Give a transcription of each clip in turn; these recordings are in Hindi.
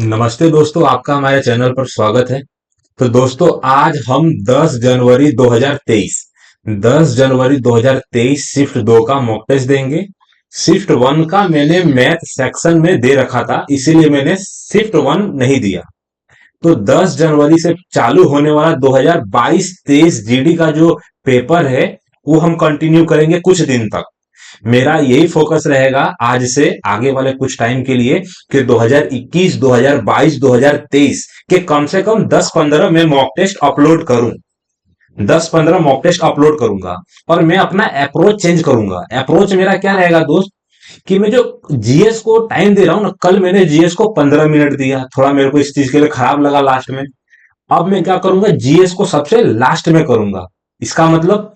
नमस्ते दोस्तों, आपका हमारे चैनल पर स्वागत है। तो दोस्तों, आज हम 10 जनवरी 2023 शिफ्ट 2 का मॉक टेस्ट देंगे। शिफ्ट 1 का मैंने मैथ सेक्शन में दे रखा था, इसीलिए मैंने शिफ्ट 1 नहीं दिया। तो 10 जनवरी से चालू होने वाला 2022-23 जीडी का जो पेपर है, वो हम कंटिन्यू करेंगे कुछ दिन तक। मेरा यही फोकस रहेगा आज से आगे वाले कुछ टाइम के लिए कि 2021, 2022, 2023 के कम से कम 10-15 मैं मॉक टेस्ट अपलोड करूं। 10-15 मॉक टेस्ट अपलोड करूंगा और मैं अपना अप्रोच चेंज करूंगा। अप्रोच मेरा क्या रहेगा दोस्त, कि मैं जो जीएस को टाइम दे रहा हूं ना, कल मैंने जीएस को 15 मिनट दिया, थोड़ा मेरे को इस चीज के लिए खराब लगा लास्ट में। अब मैं क्या करूंगा, जीएस को सबसे लास्ट में करूंगा। इसका मतलब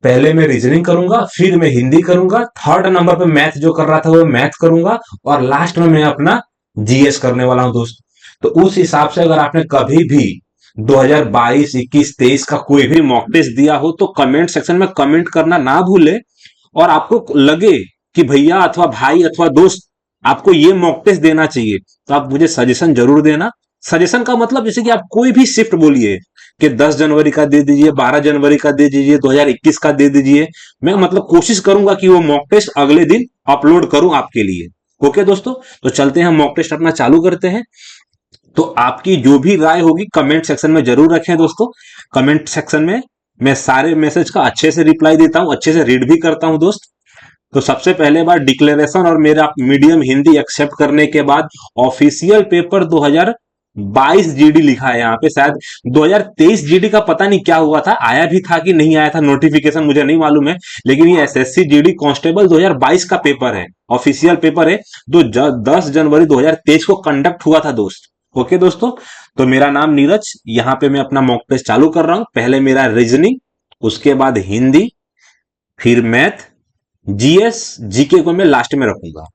पहले मैं रीजनिंग करूंगा, फिर मैं हिंदी करूंगा, थर्ड नंबर पे मैथ जो कर रहा था वो मैथ करूंगा, और लास्ट में मैं अपना जीएस करने वाला हूं दोस्त। तो उस हिसाब से अगर आपने कभी भी 2022, 21, 23 का कोई भी मॉक टेस्ट दिया हो तो कमेंट सेक्शन में कमेंट करना ना भूले। और आपको लगे कि भैया अथवा भाई अथवा दोस्त आपको ये मॉक टेस्ट देना चाहिए, तो आप मुझे सजेशन जरूर देना। सजेशन का मतलब जैसे कि आप कोई भी शिफ्ट बोलिए कि 10 जनवरी का दे दीजिए, 12 जनवरी का दे दीजिए, 2021 का दे दीजिए। मैं मतलब कोशिश करूंगा कि वो मॉक टेस्ट अगले दिन अपलोड करूं आपके लिए। ओके दोस्तों, तो चलते हैं, मॉक टेस्ट अपना चालू करते हैं। तो आपकी जो भी राय होगी कमेंट सेक्शन में जरूर रखें दोस्तों। कमेंट सेक्शन में मैं सारे मैसेज का अच्छे से रिप्लाई देता हूं, अच्छे से रीड भी करता हूं दोस्त। तो सबसे पहले बार डिक्लेरेशन और मेरा मीडियम हिंदी एक्सेप्ट करने के बाद ऑफिशियल पेपर 2022 जीडी लिखा है यहाँ पे। शायद 2023 जीडी का पता नहीं क्या हुआ था, आया भी था कि नहीं आया था नोटिफिकेशन, मुझे नहीं मालूम है। लेकिन ये एसएससी जीडी कांस्टेबल 2022 का पेपर है, ऑफिशियल पेपर है, जो 10 जनवरी 2023 को कंडक्ट हुआ था दोस्त। ओके दोस्तों, तो मेरा नाम नीरज, यहाँ पे मैं अपना मॉक टेस्ट चालू कर रहा हूं। पहले मेरा रीजनिंग, उसके बाद हिंदी, फिर मैथ, जीएस, जीके को मैं लास्ट में रखूंगा।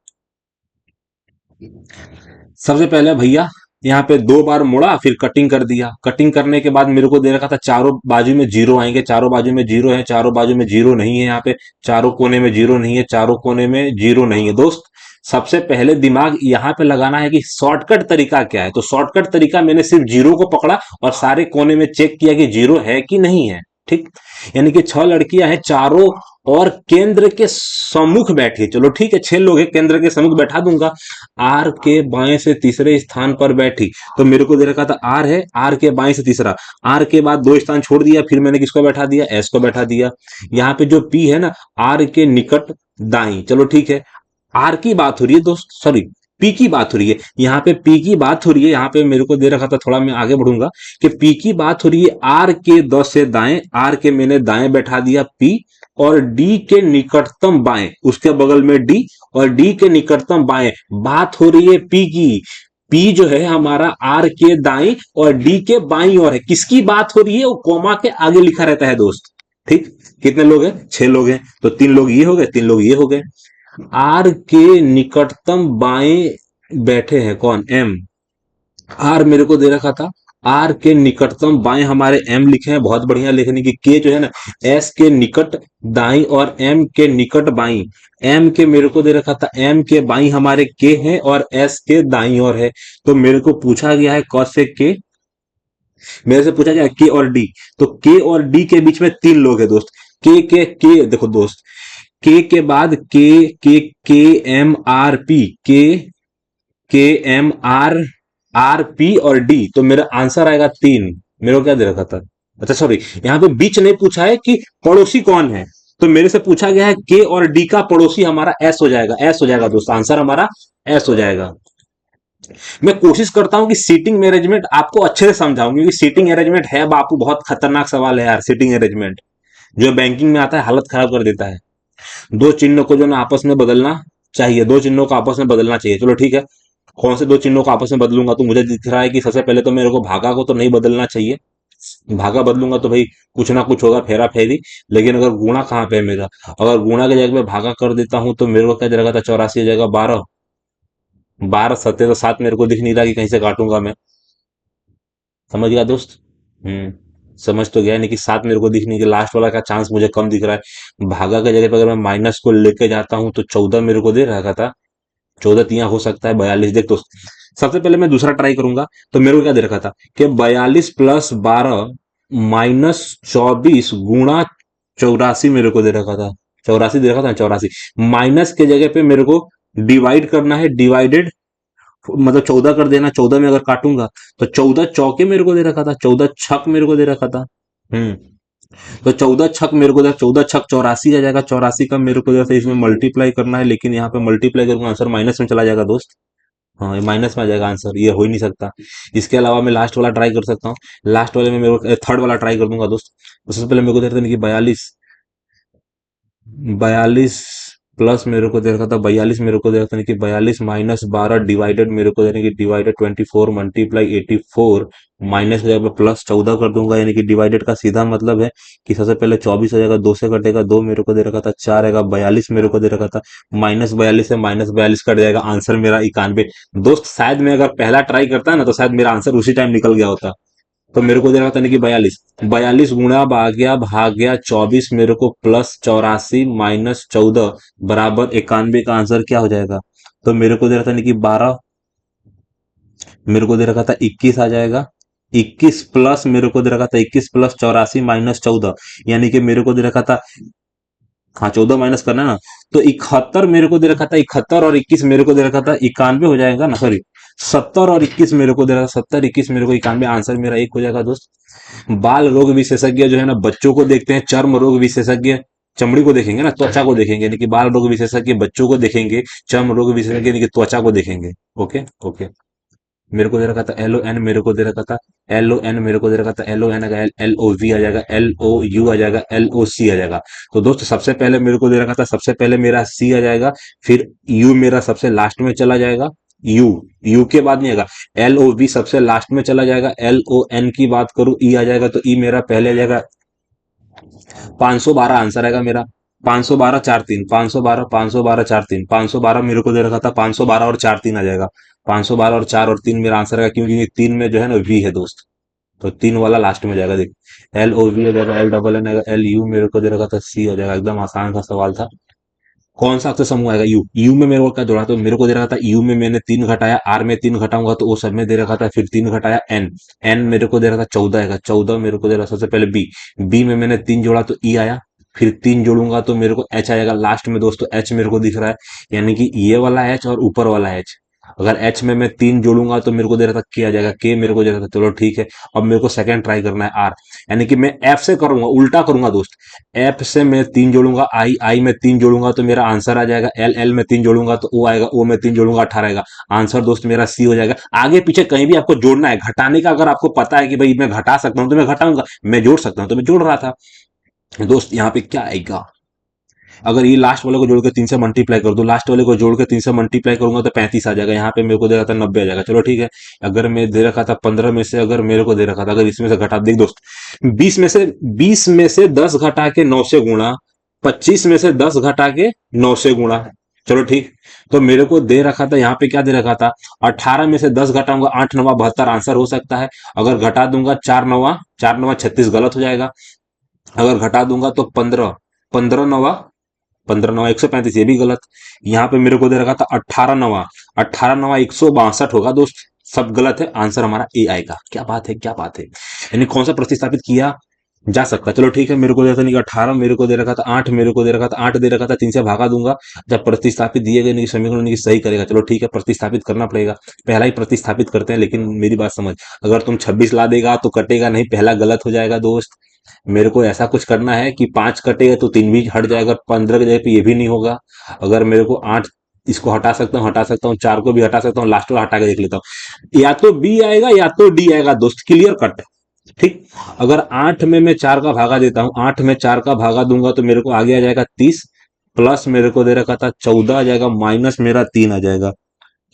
सबसे पहले भैया यहाँ पे 2 बार मोड़ा, फिर कटिंग कर दिया। कटिंग करने के बाद मेरे को दे रखा था चारों बाजू में जीरो आएंगे, चारों बाजू में जीरो है, चारों बाजू में जीरो नहीं है। यहाँ पे चारों कोने में जीरो नहीं है, चारों कोने में जीरो नहीं है दोस्त। सबसे पहले दिमाग यहाँ पे लगाना है कि शॉर्टकट तरीका क्या है। तो शॉर्टकट तरीका मैंने सिर्फ जीरो को पकड़ा और सारे कोने में चेक किया कि जीरो है कि नहीं है। ठीक, यानी कि 6 लड़कियां हैं चारों और केंद्र के सम्मुख बैठी। चलो ठीक है, 6 लोग हैं, केंद्र के सम्मुख बैठा दूंगा। आर के बाएं से तीसरे स्थान पर बैठी, तो मेरे को दे रखा था आर है, आर के बाएं से तीसरा। आर के बाद 2 स्थान छोड़ दिया, फिर मैंने किसको बैठा दिया, एस को बैठा दिया। यहाँ पे जो पी है ना, आर के निकट दाई। चलो ठीक है, आर की बात हो रही है दोस्त, सॉरी पी की बात हो रही है। यहाँ पे पी की बात हो रही है, यहाँ पे मेरे को दे रखा था, थोड़ा मैं आगे बढ़ूंगा, कि पी की बात हो रही है आर के 10 से दाएं। आर के मैंने दाएं बैठा दिया पी, और डी के निकटतम बाएं, उसके बगल में डी, और डी के निकटतम बाएं बात हो रही है पी की। पी जो है हमारा आर के दाएं और डी के बाईं ओर है। किसकी बात हो रही है, वो कोमा के आगे लिखा रहता है दोस्त। ठीक, कितने लोग हैं, 6 लोग हैं, तो 3 लोग ये हो गए, 3 लोग ये हो गए। आर के निकटतम बाएं बैठे हैं कौन, एम। आर मेरे को दे रखा था, आर के निकटतम बाएं हमारे एम लिखे हैं, बहुत बढ़िया लिखने की। के जो है ना, एस के निकट दाई और एम के निकट बाई। एम के मेरे को दे रखा था, एम के बाई हमारे के हैं और एस के दाई और है। तो मेरे को पूछा गया है क से के, मेरे से पूछा गया के और डी। तो के और डी के बीच में 3 लोग हैं दोस्त। के देखो दोस्त, के बाद के एम आर पी, के एम आर, आर पी और डी। तो मेरा आंसर आएगा 3। मेरे को क्या दे रखा था, अच्छा सॉरी, यहाँ पे बीच नहीं पूछा है कि पड़ोसी कौन है। तो मेरे से पूछा गया है के और डी का पड़ोसी हमारा एस हो जाएगा, एस हो जाएगा दोस्त, आंसर हमारा एस हो जाएगा। मैं कोशिश करता हूं कि सीटिंग मैनेजमेंट आपको अच्छे से समझाऊं, क्योंकि सीटिंग अरेंजमेंट है बापू, बहुत खतरनाक सवाल है यार। सीटिंग अरेंजमेंट जो बैंकिंग में आता है, हालत खराब कर देता है। दो चिन्हों को जो ना आपस में बदलना चाहिए, 2 चिन्हों को आपस में बदलना चाहिए। चलो ठीक है, कौन से 2 चिन्हों को आपस में बदलूंगा, तो मुझे दिख रहा है कि सबसे पहले तो मेरे को भागा को तो नहीं बदलना चाहिए। भागा बदलूंगा तो भाई कुछ ना कुछ होगा, फेरा फेरी। लेकिन अगर गुणा कहाँ पे है मेरा, अगर गुणा की जगह पे भागा कर देता हूं तो मेरे को क्या जगह था, 84 जगह 12, 12 सत्ते तो 7 मेरे को दिख नहीं रहा कि कहीं से काटूंगा मैं। समझ गया दोस्त, समझ तो गया, नहीं कि 7 मेरे को दिख नहीं, कि लास्ट वाला का चांस मुझे कम दिख रहा है। भागा के जगह पे अगर मैं माइनस को लेके जाता हूं तो 14 मेरे को दे रखा था, 14 तिया हो सकता है 42। देख तो सबसे पहले मैं दूसरा ट्राई करूंगा। तो मेरे को क्या दे रखा था कि 42 + 12 - 24 गुणा 84 मेरे को दे रखा था। 84 दे रखा था, 84। माइनस के जगह पे मेरे को डिवाइड करना है, डिवाइडेड मतलब 14 कर देना। 14 में अगर काटूंगा तो 14 चौके मेरे को दे रखा था, 14 छक मेरे को दे रखा था। हम्म। तो 14 छक मेरे को 14 छक 84 आ जाएगा। 84 का मेरे को जैसे इसमें मल्टीप्लाई करना है, लेकिन यहाँ पे मल्टीप्लाई करूंगा आंसर माइनस में चला जाएगा दोस्त। हाँ, ये माइनस में आ जाएगा आंसर, ये हो ही नहीं सकता। इसके अलावा मैं लास्ट वाला ट्राई कर सकता हूँ। लास्ट वाले में मेरे को थर्ड वाला ट्राई कर दूंगा दोस्त। तो सबसे पहले मेरे को देते हैं कि 42 प्लस मेरे को दे रखा था 42, मेरे को दे रखा था कि 42 - 12 डिवाइडेड मेरे को देने की डिवाइडेड 24 मल्टीप्लाई 84 माइनस हो जाएगा प्लस 14 कर दूंगा। यानी कि डिवाइडेड का सीधा मतलब है कि सबसे पहले 24 हो जाएगा, 2 से कटेगा, 2 मेरे को दे रखा था, 4 आएगा, 42 मेरे को दे रखा था, -42 से -42 कट जाएगा, आंसर मेरा 91। दोस्त शायद मैं अगर पहला ट्राई करता ना तो शायद मेरा आंसर उसी टाइम निकल गया होता। तो मेरे को दे रहा था नहीं कि 42 गुणा भाग्या भाग्या 24 मेरे को प्लस 84 माइनस 14 बराबर 91 का आंसर क्या हो जाएगा। तो मेरे को दे रहा था नहीं कि 12, मेरे को दे रखा था 21 आ जाएगा। 21 प्लस मेरे को दे रखा था 21 प्लस 84 माइनस 14, यानी कि मेरे को दे रखा था, हाँ 14 माइनस करना है ना। तो 71 मेरे को दे रखा था, 71 और 21 मेरे को दे रखा था 91 हो जाएगा ना, सॉरी 70 और 21 मेरे को दे रखा था, 70 21 मेरे को 91, आंसर मेरा 1 हो जाएगा दोस्त। बाल रोग विशेषज्ञ जो है ना बच्चों को देखते हैं, चर्म रोग विशेषज्ञ चमड़ी को देखेंगे ना, त्वचा को देखेंगे, यानी कि बाल रोग विशेषज्ञ बच्चों को देखेंगे, चर्म रोग विशेषज्ञ यानी कि त्वचा को देखेंगे। Okay okay. मेरे को दे रखा था LON, मेरे को दे रखा था LON, मेरे को दे रखा था LON आ जाएगा, LOV आ जाएगा, LOU आ जाएगा, LOC आ जाएगा। तो दोस्त सबसे पहले मेरे को दे रखा था, सबसे पहले मेरा C आ जाएगा, फिर U मेरा सबसे लास्ट में चला जाएगा। यू यू के बाद नहीं आएगा। LOV सबसे लास्ट में चला जाएगा। LON की बात करूं ई आ जाएगा, तो ई मेरा पहले आ जाएगा। 512 आंसर आएगा मेरा। 512 43, 512 512 43, 512 मेरे को दे रखा था, 512 और 43 आ जाएगा। 512 और 4 और 3 मेरा आंसर आएगा, क्योंकि 3 में जो है ना वी है दोस्त। तो 3 वाला लास्ट में जाएगा, देख। LOV आ जाएगा, LNN आएगा, LU मेरे को दे रखा था, C हो जाएगा। एकदम आसान सा सवाल था। कौन सा अक्षर समूह आएगा? यू। यू में मेरे को क्या जोड़ा, तो मेरे को दे रखा था यू में मैंने 3 घटाया, आर में 3 घटाऊंगा तो वो सब में दे रखा था, फिर 3 घटाया एन। एन मेरे को दे रखा था 14 आएगा, 14 मेरे को दे रहा सबसे पहले बी। बी में मैंने 3 जोड़ा तो ई आया, फिर 3 जोड़ूंगा तो मेरे को एच आएगा लास्ट में दोस्तों। एच मेरे को दिख रहा है, यानी कि ये वाला एच और ऊपर वाला एच। अगर एच में मैं 3 जोड़ूंगा तो मेरे को दे रहा था के आ जाएगा, के मेरे को दे रहा था। चलो ठीक है। अब मेरे को सेकंड ट्राई करना है आर, यानी कि मैं एफ से करूंगा, उल्टा करूंगा दोस्त। एफ से मैं 3 जोड़ूंगा, आई आई में 3 जोड़ूंगा तो मेरा आंसर आ जाएगा। एल एल में 3 जोड़ूंगा तो ओ आएगा, ओ में 3 जोड़ूंगा 18 आएगा। आंसर दोस्त मेरा सी हो जाएगा। आगे पीछे कहीं भी आपको जोड़ना है, घटाने का अगर आपको पता है कि भाई मैं घटा सकता हूं तो मैं घटाऊंगा, मैं जोड़ सकता हूं तो मैं जोड़ रहा था। दोस्त यहाँ पे क्या आएगा, अगर ये लास्ट वाले को जोड़ के 3 से मल्टीप्लाई कर दो, लास्ट वाले को जोड़ के 3 से मल्टीप्लाई करूंगा तो 35 आ जाएगा। यहाँ पे मेरे को दे रहा था 90 आ जाएगा। चलो ठीक है। अगर मैं दे रखा था 15 में से, अगर मेरे को दे रखा था, अगर इसमें से घटा, देख दोस्त, 20 में से 10 घटा के 9 से गुणा, 25 में से 10 घटा के 9 से गुणा। चलो ठीक। तो मेरे को दे रखा था, यहाँ पे क्या दे रखा था, 18 में से 10 घटाऊंगा, 8 नवा 72 आंसर हो सकता है। अगर घटा दूंगा 4 नवा 36 गलत हो जाएगा। अगर घटा दूंगा तो 15, 15 नवा 135, ये भी गलत। यहाँ पे मेरे को दे रखा था 18 नवा, 18 नवा 162 होगा दोस्त। सब गलत है, आंसर हमारा ए आएगा। क्या बात है, क्या बात है। यानी कौन सा प्रतिस्थापित किया जा सकता है। चलो ठीक है। मेरे को दे रखा था नहीं 18, मेरे को दे रखा था 8, मेरे को दे रखा था 8 दे रखा था, 3 से भागा दूंगा। जब प्रतिस्थापित दिए गए नहीं समीकरण नहीं सही करेगा। चलो ठीक है, प्रतिस्थापित करना पड़ेगा। पहला ही प्रतिस्थापित करते हैं, लेकिन मेरी बात समझ, अगर तुम 26 ला देगा तो कटेगा नहीं, पहला गलत हो जाएगा दोस्त। मेरे को ऐसा कुछ करना है कि 5 कटेगा तो 3 भी हट जाएगा, 15 की जगह पे ये भी नहीं होगा। अगर मेरे को 8, इसको हटा सकता हूँ, हटा सकता हूँ, 4 को भी हटा सकता हूँ, लास्ट वाला हटा के देख लेता हूँ। या तो बी आएगा या तो डी आएगा दोस्त, क्लियर कट। ठीक। अगर 8 में मैं 4 का भागा देता हूं, 8 में 4 का भागा दूंगा तो मेरे को आगे आ जाएगा 30, प्लस मेरे को दे रखा था 14 आ जाएगा, माइनस मेरा 3 आ जाएगा।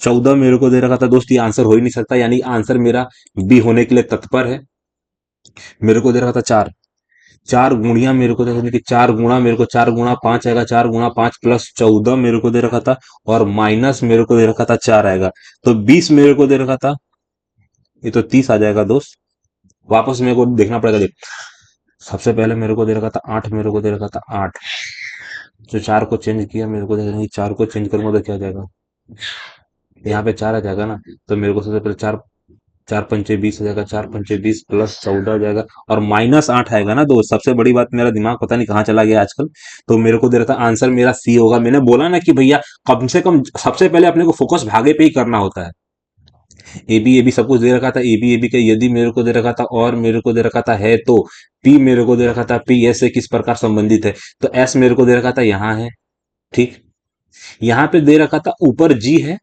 14 मेरे को दे रखा था दोस्त, ये आंसर हो ही नहीं सकता, यानी आंसर मेरा बी होने के लिए तत्पर है। मेरे को दे रखा था 4, 4 गुणिया मेरे को दे रखा था कि 4 गुणा, मेरे को 4 गुणा 5 आएगा, 4 गुणा 5 प्लस 14 मेरे को दे रखा था, और माइनस मेरे को दे रखा था 4 आएगा। तो 20 मेरे को दे रखा था, ये तो 30 आ जाएगा दोस्त। वापस मेरे को देखना पड़ेगा, देख। सबसे पहले मेरे को दे रखा था 8, मेरे को दे रखा था 8, जो 4 को चेंज किया, मेरे को दे रखा 4 को चेंज करूंगा तो क्या हो जाएगा, यहाँ पे 4 आ जाएगा ना, तो मेरे को सबसे पहले चार, 4 पंचे 20 हो जाएगा, 4 पंचे 20 प्लस 14 हो जाएगा, और -8 आएगा ना दोस्त। सबसे बड़ी बात, मेरा दिमाग पता नहीं कहाँ चला गया आजकल। तो मेरे को दे रहा था आंसर मेरा सी होगा। मैंने बोला ना कि भैया कम से कम सबसे पहले अपने को फोकस भागे पे ही करना होता है। ए बी सब कुछ दे रखा था, ए बी का यदि मेरे को दे रखा था, और मेरे को दे रखा था है तो, पी मेरे को दे रखा था, पी एस से किस प्रकार संबंधित है, तो एस मेरे को दे रखा था यहाँ है। ठीक, यहाँ पे दे रखा था ऊपर जी है,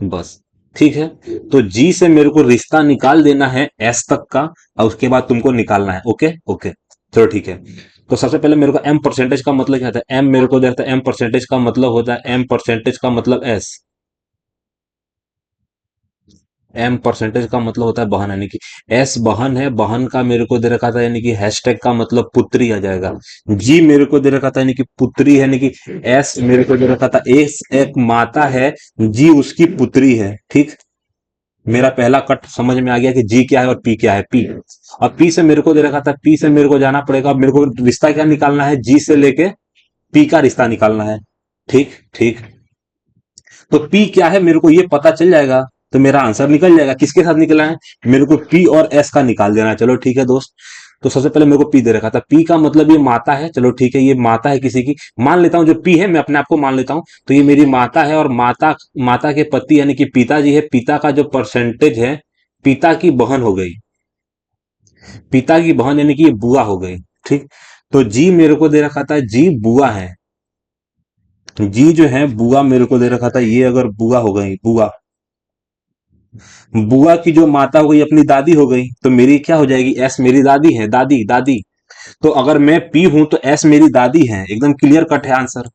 बस। ठीक है, तो जी से मेरे को रिश्ता निकाल देना है एस तक का, और उसके बाद तुमको निकालना है। ओके ओके, चलो ठीक है। तो सबसे पहले मेरे को एम परसेंटेज का मतलब क्या था, एम मेरे को देता है, एम परसेंटेज का मतलब होता है, एम परसेंटेज का मतलब एस, एम परसेंटेज का मतलब होता है बहन, यानी कि एस बहन है, बहन का मेरे को दे रखा था, यानी कि हैशटैग का मतलब पुत्री आ जाएगा। जी मेरे को दे रखा था, यानी कि पुत्री है, यानी कि एस मेरे को दे रखा था, एस एक माता है, जी उसकी पुत्री है। ठीक, मेरा पहला कट समझ में आ गया कि जी क्या है और पी क्या है, पी। और पी से मेरे को दे रखा था, पी से मेरे को जाना पड़ेगा, अब मेरे को रिश्ता क्या निकालना है, जी से लेके पी का रिश्ता निकालना है। ठीक ठीक, तो पी क्या है मेरे को ये पता चल जाएगा, तो मेरा आंसर निकल जाएगा। किसके साथ निकला है, मेरे को पी और एस का निकाल देना है। चलो ठीक है दोस्त, तो सबसे पहले मेरे को पी दे रखा था, पी का मतलब ये माता है। चलो ठीक है, ये माता है किसी की, मान लेता हूं जो पी है मैं अपने आप को मान लेता हूं, तो ये मेरी माता है, और माता, माता के पति यानी कि पिताजी है, पिता का जो परसेंटेज है, पिता की बहन हो गई, पिता की बहन यानी कि ये बुआ हो गई। ठीक, तो जी मेरे को दे रखा था, जी बुआ है, जी जो है बुआ मेरे को दे रखा था, ये अगर बुआ हो गई, बुआ, बुआ की जो माता हो गई अपनी दादी हो गई, तो मेरी क्या हो जाएगी, एस मेरी दादी है, दादी दादी। तो अगर मैं पी हूं तो एस मेरी दादी है, एकदम क्लियर कट है आंसर।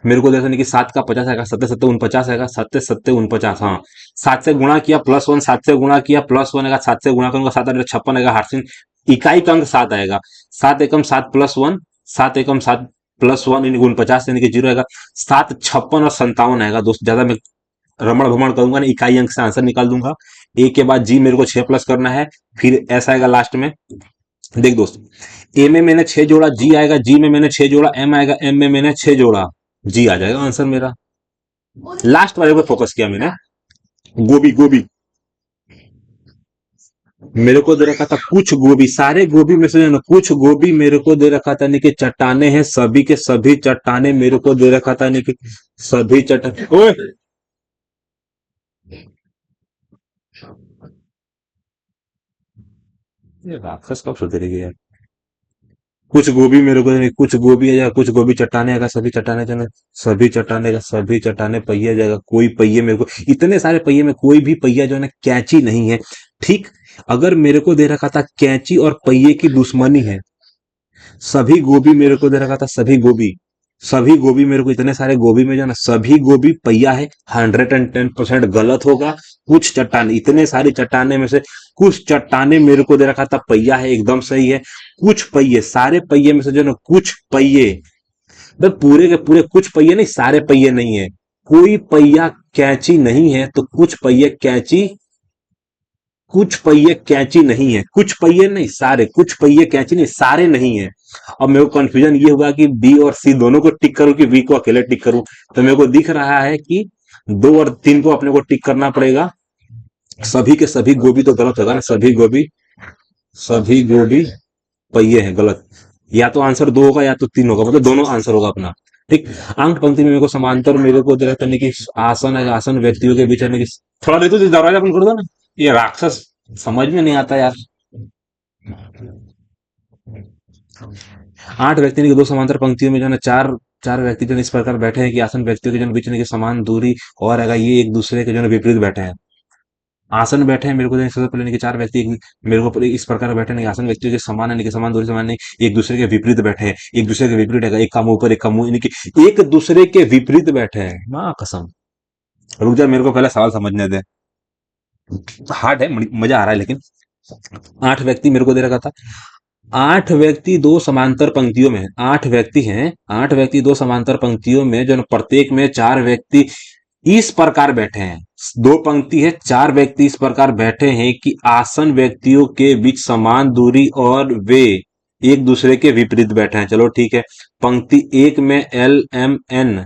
मेरे को जैसे नहीं कि 7 का 50 आएगा, 7 7 49 आएगा, 7 7 49, हाँ। 7 से गुणा किया +1, 7 से गुणा किया +1 आएगा, 7 से गुणा करूंगा 7 8 56 आएगा, हार्सिन इकाई का अंक 7 आएगा। 7 एकम 7 + 1, 7 एकम 7 + 1 यानी कि 49 यानी कि 0 आएगा। 7 56 और 57 आएगा दोस्त, ज्यादा मैं रमण भमण करूंगा ना, इकाई अंक से आंसर निकाल दूंगा। ए के बाद जी मेरे को 6 प्लस करना है, फिर एस आएगा लास्ट में। देख दोस्त, ए में मैंने 6 जोड़ा, जी आएगा, जी में मैंने 6 जोड़ा, एम आएगा, एम में मैंने 6 जोड़ा, जी आ जाएगा आंसर मेरा। लास्ट वाले पे फोकस किया मैंने, गोभी गोभी, मेरे को दे रखा था कुछ गोभी, सारे गोभी में से ना कुछ गोभी मेरे को दे रखा था, नहीं कि चट्टाने हैं, सभी के सभी चट्टाने मेरे को दे रखा था, नहीं कि सभी चट्टाने, ओए ये राक्षस कब सुधरेगी यार। कुछ गोभी मेरे को, कुछ गोभी आ जाएगा, कुछ गोभी चट्टाने आएगा, सभी चट्टाने जाने, सभी चट्टाने का सभी चट्टाने पहिया जाएगा, कोई पहिए मेरे को, इतने सारे पहिए में कोई भी पहिया जो है ना कैंची नहीं है। ठीक, अगर मेरे को दे रखा था कैंची और पहिए की दुश्मनी है, सभी गोभी मेरे को दे रखा था, सभी गोभी, सभी गोभी मेरे को, इतने सारे गोभी में जो है ना सभी गोभी पहिया है, 110% गलत होगा। कुछ चट्टाने, इतने सारी चट्टाने में से कुछ चट्टाने मेरे को दे रखा था पहिया है, एकदम सही है। कुछ पहिए, सारे पहिए में से जो है ना कुछ पहिए, मतलब पूरे के पूरे कुछ पहिए नहीं, सारे पहिए नहीं है, कोई पहिया कैंची नहीं है, तो कुछ पहिए कैंची, कुछ पहिए कैंची नहीं है, कुछ पहिए नहीं सारे, कुछ पहिए कैंची नहीं सारे नहीं है। अब मेरे को कंफ्यूजन ये होगा कि बी और सी दोनों को टिक करूं कि बी को अकेले टिक करूं, तो मेरे को दिख रहा है कि 2 और 3 को अपने को टिक करना पड़ेगा। सभी के सभी गोभी तो गलत होगा ना, सभी गोभी, सभी गोभी पहिए है, गलत। या तो आंसर 2 होगा या तो 3 होगा, मतलब दोनों आंसर होगा अपना। ठीक, अंक पंक्ति में मेरे को समांतर मेरे को दे रखा है कि आसन है, आसन व्यक्तियों के बीच है कि, थोड़ा देखो दरवाजा बंद कर दो ना, ये राक्षस समझ में नहीं आता यार। 8 व्यक्ति ने कि 2 समांतर पंक्तियों में जो है ना चार, चार व्यक्ति जो है इस प्रकार बैठे हैं कि आसन व्यक्तियों के जो है बीच में की समान दूरी और है, ये एक दूसरे के जो है विपरीत बैठे हैं। आसन बैठे हैं मेरे को जो है सबसे पहले नहीं कि 4 व्यक्ति मेरे को इस प्रकार बैठे नहीं, आसन व्यक्तियों के समान है नहीं कि समान दूरी समान नहीं, एक दूसरे के विपरीत बैठे हैं, एक दूसरे के विपरीत है, एक का मुंह ऊपर एक का मुंह, यानी कि एक दूसरे के विपरीत बैठे हैं, माँ कसम। रुक जा, मेरे को पहले सवाल समझने दे, हार्ड है, मजा आ रहा है लेकिन। 8 व्यक्ति मेरे को दे रखा था, 8 व्यक्ति 2 समांतर पंक्तियों में हैं, 8 व्यक्ति हैं, 8 व्यक्ति 2 समांतर पंक्तियों में जो है ना, प्रत्येक में 4 व्यक्ति इस प्रकार बैठे हैं, 2 पंक्ति है, 4 व्यक्ति इस प्रकार बैठे हैं कि आसन व्यक्तियों के बीच समान दूरी और वे एक दूसरे के विपरीत बैठे हैं। चलो ठीक है, पंक्ति 1 में L M N,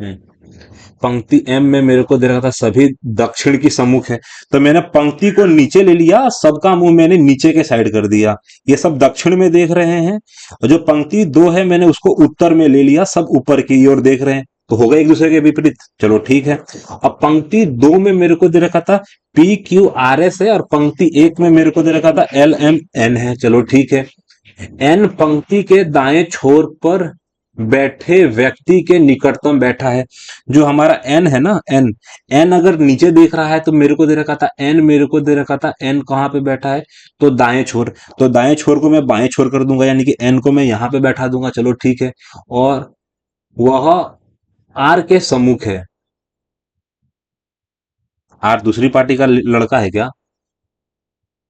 हम्म, पंक्ति एम में मेरे को दे रखा था सभी दक्षिण की सम्मुख है। तो मैंने पंक्ति को नीचे ले लिया, सबका मुंह मैंने नीचे के साइड कर दिया। ये सब दक्षिण में देख रहे हैं, और जो पंक्ति दो है मैंने उसको उत्तर में ले लिया, सब ऊपर की ओर देख रहे हैं। तो होगा एक दूसरे के विपरीत। चलो ठीक है। अब पंक्ति दो में मेरे को दे रखा था पी क्यू आर एस है, और पंक्ति एक में मेरे को दे रखा था एल एम एन है। चलो ठीक है। एन पंक्ति के दाएं छोर पर बैठे व्यक्ति के निकटतम बैठा है। जो हमारा एन है ना, एन, एन अगर नीचे देख रहा है तो मेरे को दे रखा था एन, मेरे को दे रखा था एन कहाँ पे बैठा है, तो दाएं छोर। तो दाएं छोर को मैं बाएं छोर कर दूंगा, यानी कि एन को मैं यहां पे बैठा दूंगा। चलो ठीक है। और वह आर के सम्मुख है। आर दूसरी पार्टी का लड़का है क्या?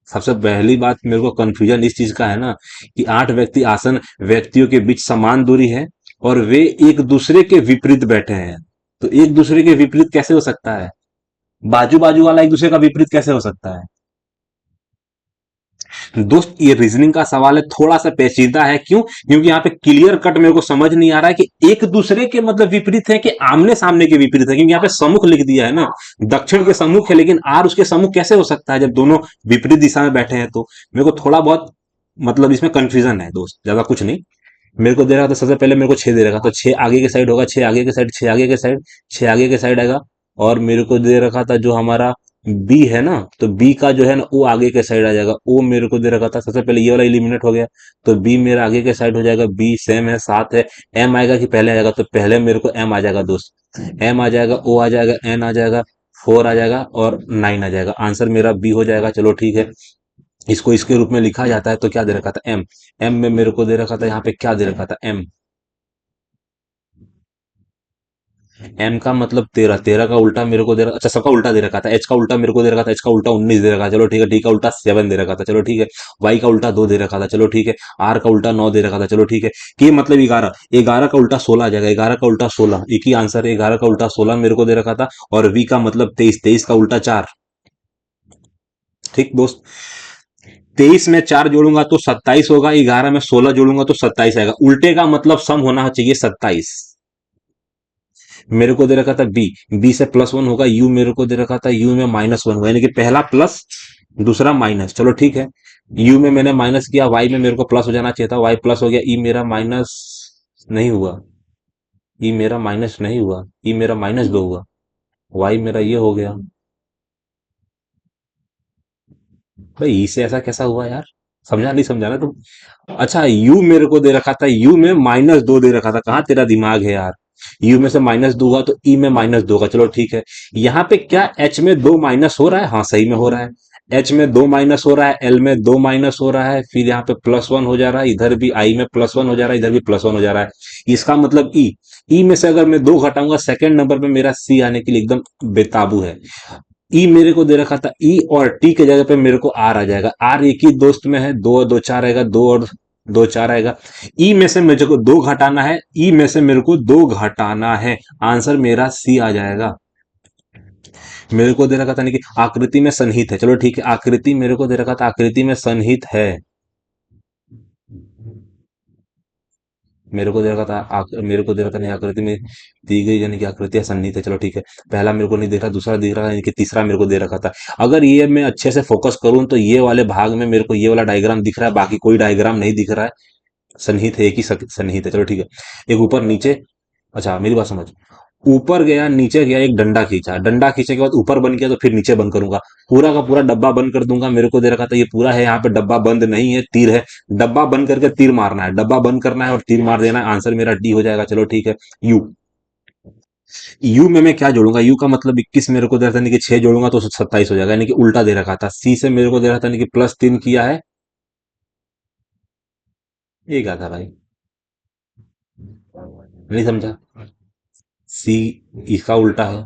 सबसे पहली बात मेरे को कंफ्यूजन इस चीज का है ना, कि 8 व्यक्ति आसन व्यक्तियों के बीच समान दूरी है, और वे एक दूसरे के विपरीत बैठे हैं। तो एक दूसरे के विपरीत कैसे हो सकता है? बाजू बाजू वाला एक दूसरे का विपरीत कैसे हो सकता है? दोस्त, ये रीजनिंग का सवाल है, थोड़ा सा पेचीदा है। क्यों? क्योंकि यहाँ पे क्लियर कट मेरे को समझ नहीं आ रहा है कि एक दूसरे के मतलब विपरीत है कि आमने सामने के विपरीत है। क्योंकि यहाँ पे सम्मुख लिख दिया है ना, दक्षिण के सम्मुख है, लेकिन आर उसके सम्मुख कैसे हो सकता है जब दोनों विपरीत दिशा में बैठे हैं? तो मेरे को थोड़ा बहुत मतलब इसमें कंफ्यूजन है दोस्त, ज्यादा कुछ नहीं। मेरे को दे रहा था सबसे पहले, मेरे को 6 दे रखा, तो 6 आगे के साइड होगा, 6 आगे के साइड, 6 आगे के साइड, 6 आगे के साइड आएगा। और मेरे को दे रखा था जो हमारा बी है ना, तो बी का जो है ना वो आगे के साइड आ जाएगा। ओ मेरे को दे रखा था, सबसे पहले ये वाला एलिमिनेट हो गया, तो बी मेरा आगे के साइड हो जाएगा। बी सेम है, 7 है। एम आएगा कि पहले आएगा? तो पहले मेरे को एम आ जाएगा दोस्त। एम आ जाएगा, ओ आ जाएगा, एन आ जाएगा, 4 आ जाएगा, और 9 आ जाएगा। आंसर मेरा बी हो जाएगा। चलो ठीक है। इसको इसके रूप में लिखा जाता है तो क्या दे रखा था? एम। एम में मेरे को दे रखा था, यहाँ पे क्या दे रखा था? एम। एम का मतलब 13, 13 का उल्टा मेरे को दे रखा, अच्छा सबका उल्टा दे रखा था। एच का उल्टा मेरे को दे रखा था, एच का उल्टा 19 दे रखा था। चलो ठीक है। डी का उल्टा 7 दे रखा था। चलो ठीक है। वाई का उल्टा 2 दे रखा था। चलो ठीक है। आर का उल्टा 9 दे रखा था। चलो ठीक है। के मतलब 11, 11 का उल्टा 16 आ जाएगा। 11 का उल्टा 16, एक ही आंसर है। 11 का उल्टा 16 मेरे को दे रखा था। और वी का मतलब 23, 23 का उल्टा 4। ठीक दोस्त। 23 में 4 जोड़ूंगा तो 27 होगा, 11 में 16 जोड़ूंगा तो 27 आएगा। उल्टे का मतलब सम होना चाहिए 27। मेरे को दे रखा था बी, बी से +1 होगा। यू मेरे को दे रखा था, यू में -1 होगा, यानी कि पहला प्लस दूसरा माइनस। चलो ठीक है। यू में मैंने माइनस किया, वाई में मेरे को प्लस हो जाना चाहिए था, वाई प्लस हो गया। ई मेरा माइनस नहीं हुआ, ई मेरा माइनस नहीं हुआ, ई मेरा -2 हुआ। वाई मेरा ये हो गया। भाई ई से ऐसा कैसा हुआ यार? समझा नहीं, समझा ना तुम? अच्छा, यू मेरे को दे रखा था, यू में -2 दे रखा था। कहाँ तेरा दिमाग है यार? यू में से -2 हुआ तो ई में -2 का। चलो ठीक है। यहाँ पे क्या एच में 2 माइनस हो रहा है? हाँ सही में हो रहा है। एच में 2 माइनस हो रहा है, एल में 2 माइनस हो रहा है, फिर यहाँ पे +1 हो जा रहा है, इधर भी आई में +1 हो जा रहा है, इधर भी +1 हो जा रहा है। इसका मतलब ई, ई में से अगर मैं 2 घटाऊंगा, सेकंड नंबर पे मेरा सी आने के लिए एकदम बेताबू है। ई मेरे को दे रखा था ई, और टी के जगह पे मेरे को आर आ जाएगा। आर एक ही दोस्त में है, 2 और 2 4 आएगा, 2 और 2 4 आएगा। ई में से मेरे को 2 घटाना है, ई में से मेरे को 2 घटाना है। आंसर मेरा सी आ जाएगा। मेरे को दे रखा था नहीं कि आकृति में सन्निहित है। चलो ठीक है। आकृति मेरे को दे रखा था आकृति में सन्निहित है। मेरे को दे रखा था मेरे को दे रखा था नहीं, आकृति में दी गई यानी कि आकृतियां सन्निहित है। चलो ठीक है। पहला मेरे को नहीं दिख रहा, दूसरा दिख रहा है, यानी कि तीसरा मेरे को दे रखा था। अगर ये मैं अच्छे से फोकस करूं तो ये वाले भाग में मेरे को ये वाला डायग्राम दिख रहा है, बाकी कोई डायग्राम नहीं दिख रहा है। सन्निहित है, एक ही सन्निहित है। चलो ठीक है। एक ऊपर नीचे, अच्छा मेरी बात समझ। ऊपर गया, नीचे गया, एक डंडा खींचा, डंडा खींचे के बाद ऊपर बंद किया तो फिर नीचे बंद करूंगा। पूरा का पूरा डब्बा बंद कर दूंगा। मेरे को दे रखा था ये पूरा है, यहाँ पे डब्बा बंद नहीं है, तीर है। डब्बा बंद करके तीर मारना है, डब्बा बंद करना है और तीर मार देना है। आंसर मेरा डी हो जाएगा। चलो ठीक है। यू, यू में मैं क्या जोड़ूंगा? यू का मतलब 21 मेरे को दे रहा था, नहीं कि 6 जोड़ूंगा तो 27 हो जाएगा, यानी कि उल्टा दे रखा था। सी से मेरे को दे रहा था, नहीं कि +3 किया है। ये क्या था भाई? नहीं समझा। सी ई का उल्टा है,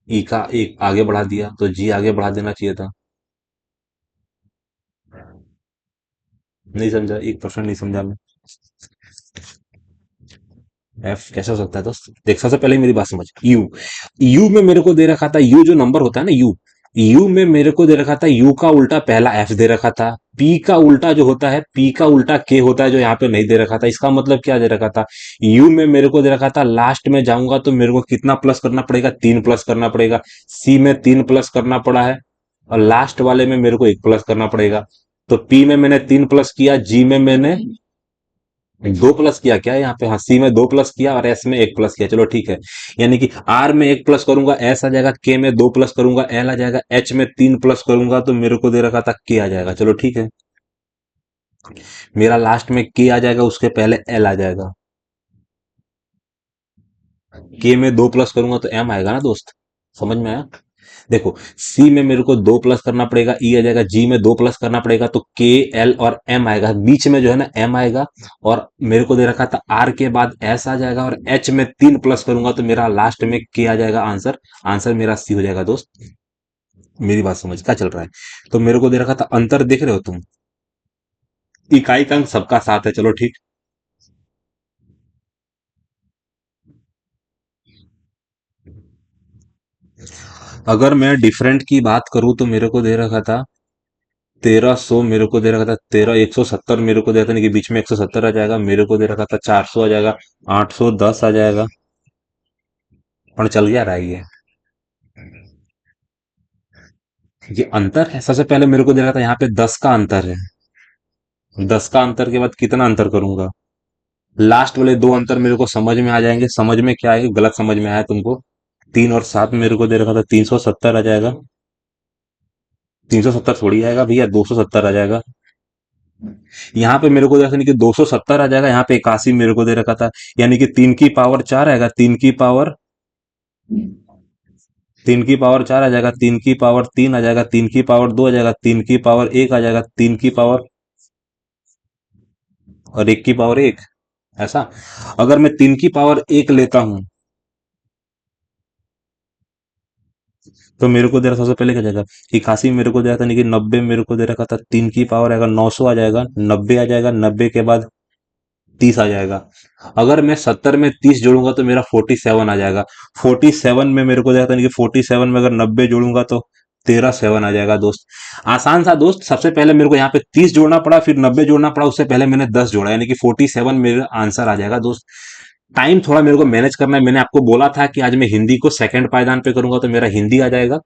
ई का एक आगे बढ़ा दिया तो जी आगे बढ़ा देना चाहिए था। नहीं समझा, 1% नहीं समझा मैं। एफ कैसे हो सकता है दोस्त? देख सबसे पहले मेरी बात समझ। यू, यू में मेरे को दे रखा था, यू जो नंबर होता है ना, यू, यू में मेरे को दे रखा था यू का उल्टा पहला एफ दे रखा था। पी का उल्टा जो होता है, पी का उल्टा के होता है, जो यहाँ पे नहीं दे रखा था। इसका मतलब क्या दे रखा था, यू में मेरे को दे रखा था लास्ट में जाऊंगा तो मेरे को कितना प्लस करना पड़ेगा, 3 प्लस करना पड़ेगा। सी में 3 प्लस करना पड़ा है, और लास्ट वाले में मेरे को 1 प्लस करना पड़ेगा। तो पी में मैंने 3 प्लस किया, जी में मैंने 2 प्लस किया, क्या है यहाँ पे, हाँ सी में 2 प्लस किया और एस में 1 प्लस किया। चलो ठीक है, यानी कि आर में 1 प्लस करूंगा एस आ जाएगा, के में 2 प्लस करूंगा एल आ जाएगा, एच में 3 प्लस करूंगा तो मेरे को दे रखा था के आ जाएगा। चलो ठीक है, मेरा लास्ट में के आ जाएगा, उसके पहले एल आ जाएगा। के में 2 प्लस करूंगा तो एम आएगा ना दोस्त, समझ में आया। देखो, सी में मेरे को 2 प्लस करना पड़ेगा, ई आ जाएगा, जी में 2 प्लस करना पड़ेगा तो के, एल और एम आएगा, बीच में जो है ना एम आएगा। और मेरे को दे रखा था आर के बाद एस आ जाएगा, और एच में 3 प्लस करूंगा तो मेरा लास्ट में के आ जाएगा। आंसर, आंसर मेरा सी हो जाएगा दोस्त। मेरी बात समझ क्या चल रहा है। तो मेरे को दे रखा था, अंतर देख रहे हो तुम, इकाई का अंक सबका साथ है। चलो ठीक, अगर मैं डिफरेंट की बात करूं तो मेरे को दे रखा था 1300, मेरे को दे रखा था 1,170, मेरे को दे रखा था कि बीच में 170 आ जाएगा, मेरे को दे रखा था 400 आ जाएगा, 810 आ जाएगा। पर चल गया रहा है ये अंतर है। सबसे पहले मेरे को दे रखा था यहाँ पे 10 का अंतर है, 10 का अंतर के बाद कितना अंतर करूंगा, लास्ट वाले दो अंतर मेरे को समझ में आ जाएंगे। समझ में क्या है, गलत समझ में आया तुमको। 3 और 7 मेरे को दे रखा था 370 आ जाएगा, 370 थोड़ी आएगा भैया, 270 आ जाएगा। यहाँ पे मेरे को जैसे नहीं कि 270 आ जाएगा, यहाँ पे 81 मेरे को दे रखा था, यानी कि 3 की पावर 4 आएगा, 3 की पावर 4 आ जाएगा, 3 की पावर 3 आ जाएगा, 3 की पावर 2 आ जाएगा, 3 की पावर 1 आ जाएगा, 3 की पावर और 1 की पावर 1, ऐसा। अगर मैं 3 की पावर 1 लेता हूं तो मेरे को दे रहा, सबसे पहले क्या जाएगा, 81 मेरे को दे रहा था, यानी कि 90 मेरे को दे रखा था, 3 की पावर आएगा 900 आ जाएगा, 90 आ जाएगा, 90 के बाद 30 आ जाएगा। अगर मैं 70 में 30 जोड़ूंगा तो मेरा 47 आ जाएगा। 47 में मेरे को जाता है कि 47 में अगर 90 जोड़ूंगा तो 13 7 आ जाएगा दोस्त। आसान सा दोस्त, सबसे पहले मेरे को यहाँ पे 30 जोड़ना पड़ा, फिर 90 जोड़ना पड़ा, उससे पहले मैंने 10 जोड़ा, यानी कि 47 मेरा आंसर आ जाएगा दोस्त। टाइम थोड़ा मेरे को मैनेज करना है। मैंने आपको बोला था कि आज मैं हिंदी को सेकंड पायदान पे करूंगा तो मेरा हिंदी आ जाएगा।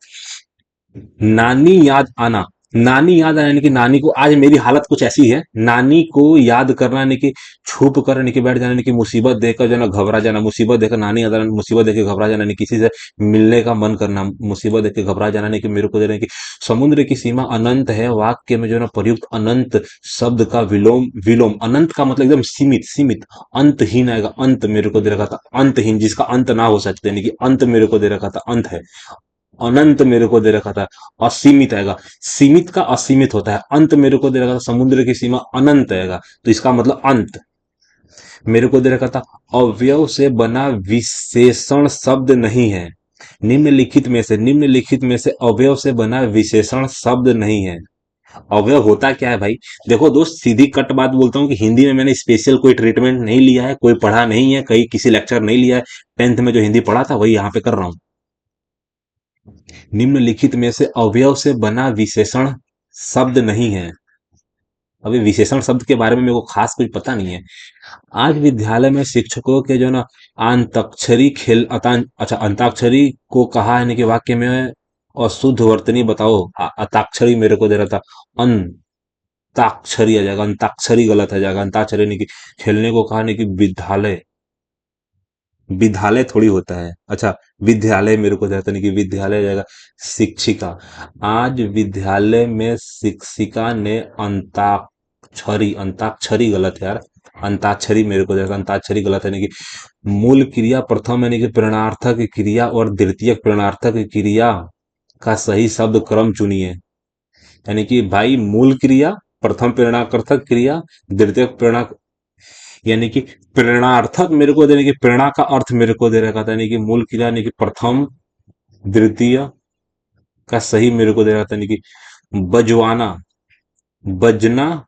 नानी याद आना, नानी याद आना यानी कि नानी को, आज मेरी हालत कुछ ऐसी है, नानी को याद करना यानी कि छुप कर यानी कि बैठ जाना, यानी कि मुसीबत देखकर जो है ना घबरा जाना, मुसीबत देखकर नानी याद आना, मुसीबत देख के घबरा जाना, यानी किसी से मिलने का मन करना, मुसीबत देख के घबरा जाना, यानी कि मेरे को दे रहे हैं कि समुद्र की सीमा अनंत है, वाक्य में जो है ना प्रयुक्त अनंत शब्द का विलोम, विलोम अनंत का मतलब एकदम सीमित, सीमित, अंतहीन आएगा, अंत मेरे को दे रखा था, अंतहीन जिसका अंत ना हो सकते, यानी कि अंत मेरे को दे रखा था, अंत है। अनंत मेरे को दे रखा था, असीमित आएगा, सीमित का असीमित होता है, अंत मेरे को दे रखा था, समुद्र की सीमा अनंत आएगा, तो इसका मतलब अंत। मेरे को दे रखा था अवयव से बना विशेषण शब्द नहीं है, निम्नलिखित में से, निम्नलिखित में से अवयव से बना विशेषण शब्द नहीं है। अवयव होता क्या है भाई, देखो दोस्त, सीधी कट बात बोलता हूँ कि हिंदी में मैंने स्पेशल कोई ट्रीटमेंट नहीं लिया है, कोई पढ़ा नहीं है, कहीं किसी लेक्चर नहीं लिया है, 10th में जो हिंदी पढ़ा था वही यहाँ पे कर रहा हूँ। निम्नलिखित में से अवयव से बना विशेषण शब्द नहीं है। अभी विशेषण शब्द के बारे में मेरे को खास कुछ पता नहीं है। आज विद्यालय में शिक्षकों के जो ना अंताक्षरी खेल अच्छा, अंताक्षरी को कहा है कि वाक्य में अशुद्ध वर्तनी बताओ। अताक्षरी मेरे को दे रहा था, अंताक्षरी आ जाएगा, अंताक्षरी गलत आ जाएगा, अंताक्षरी नहीं कि खेलने को कहा, नहीं कि विद्यालय, विद्यालय थोड़ी होता है। अच्छा, विद्यालय मेरे को जाता नहीं कि विद्यालय हो जाएगा, शिक्षिका। आज विद्यालय में शिक्षिका ने अंताक्षरी, अंताक्षरी गलत है यार, अंताक्षरी मेरे को जाएगा, अंताक्षरी गलत है। नहीं कि मूल क्रिया प्रथम यानी कि प्रेरणार्थक क्रिया और द्वितीयक प्रेरणार्थक क्रिया का सही शब्द क्रम चुनिए। यानी कि भाई मूल क्रिया, प्रथम प्रेरणार्थक क्रिया, द्वितीय प्रेरणा, यानी कि प्रेरणार्थक मेरे को देने की, प्रेरणा का अर्थ मेरे को दे रखा था, यानी कि मूल क्रिया यानी कि प्रथम, द्वितीय का सही मेरे को दे रखा था, यानी कि बजवाना, बजना,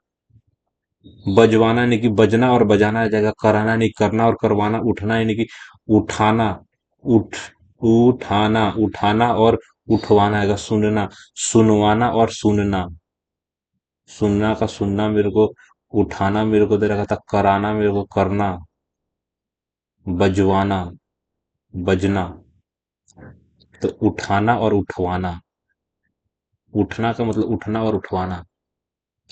बजवाना यानी कि बजना और बजाना आ जाएगा, कराना यानी करना और करवाना, उठना यानी कि उठाना, उठ, उठाना, उठाना और उठवाना आएगा, सुनना, सुनवाना और सुनना। सुनना का सुनना मेरे को, उठाना मेरे को दे रखा था, कराना मेरे को करना, बजवाना, बजना। तो उठाना और उठवाना, उठना का मतलब उठना और उठवाना।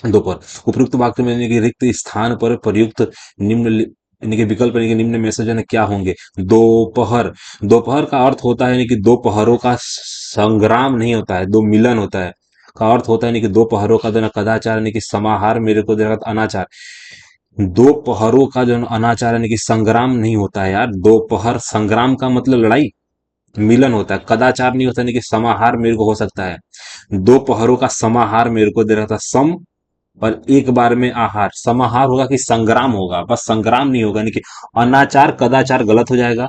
दोपहर, उपयुक्त वाक्य में यानी कि रिक्त स्थान पर प्रयुक्त निम्न यानी कि विकल्प यानी कि निम्न में से जो है क्या होंगे। दोपहर, दोपहर का अर्थ होता है यानी कि दो पहरों का संग्राम नहीं होता है, दो मिलन होता है। का अर्थ होता है यानी कि दो पहरों का जो है ना कदाचार यानी कि समाहार मेरे को देखा अनाचार। दो पहरों का जो है ना अनाचार यानी कि संग्राम नहीं होता है यार, दोपहर संग्राम का मतलब लड़ाई, मिलन होता है, कदाचार नहीं होता यानी कि समाहार मेरे को हो सकता है। दो पहरों का समाहार मेरे को दे रहा था सम, और एक बार में आहार। समाहार होगा कि संग्राम होगा, बस संग्राम नहीं होगा यानी कि अनाचार कदाचार गलत हो जाएगा।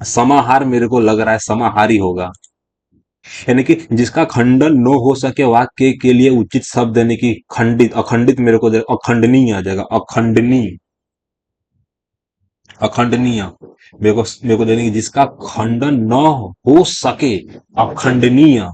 समाहार मेरे को लग रहा है समाहारी होगा, यानी कि जिसका खंडन न हो सके वाक्य के लिए उचित शब्द यानी कि खंडित, अखंडित मेरे को अखंडनीय आ जाएगा, अखंडनीय, अखंडनीय। मेरे को देने की जिसका खंडन न हो सके, अखंडनीय।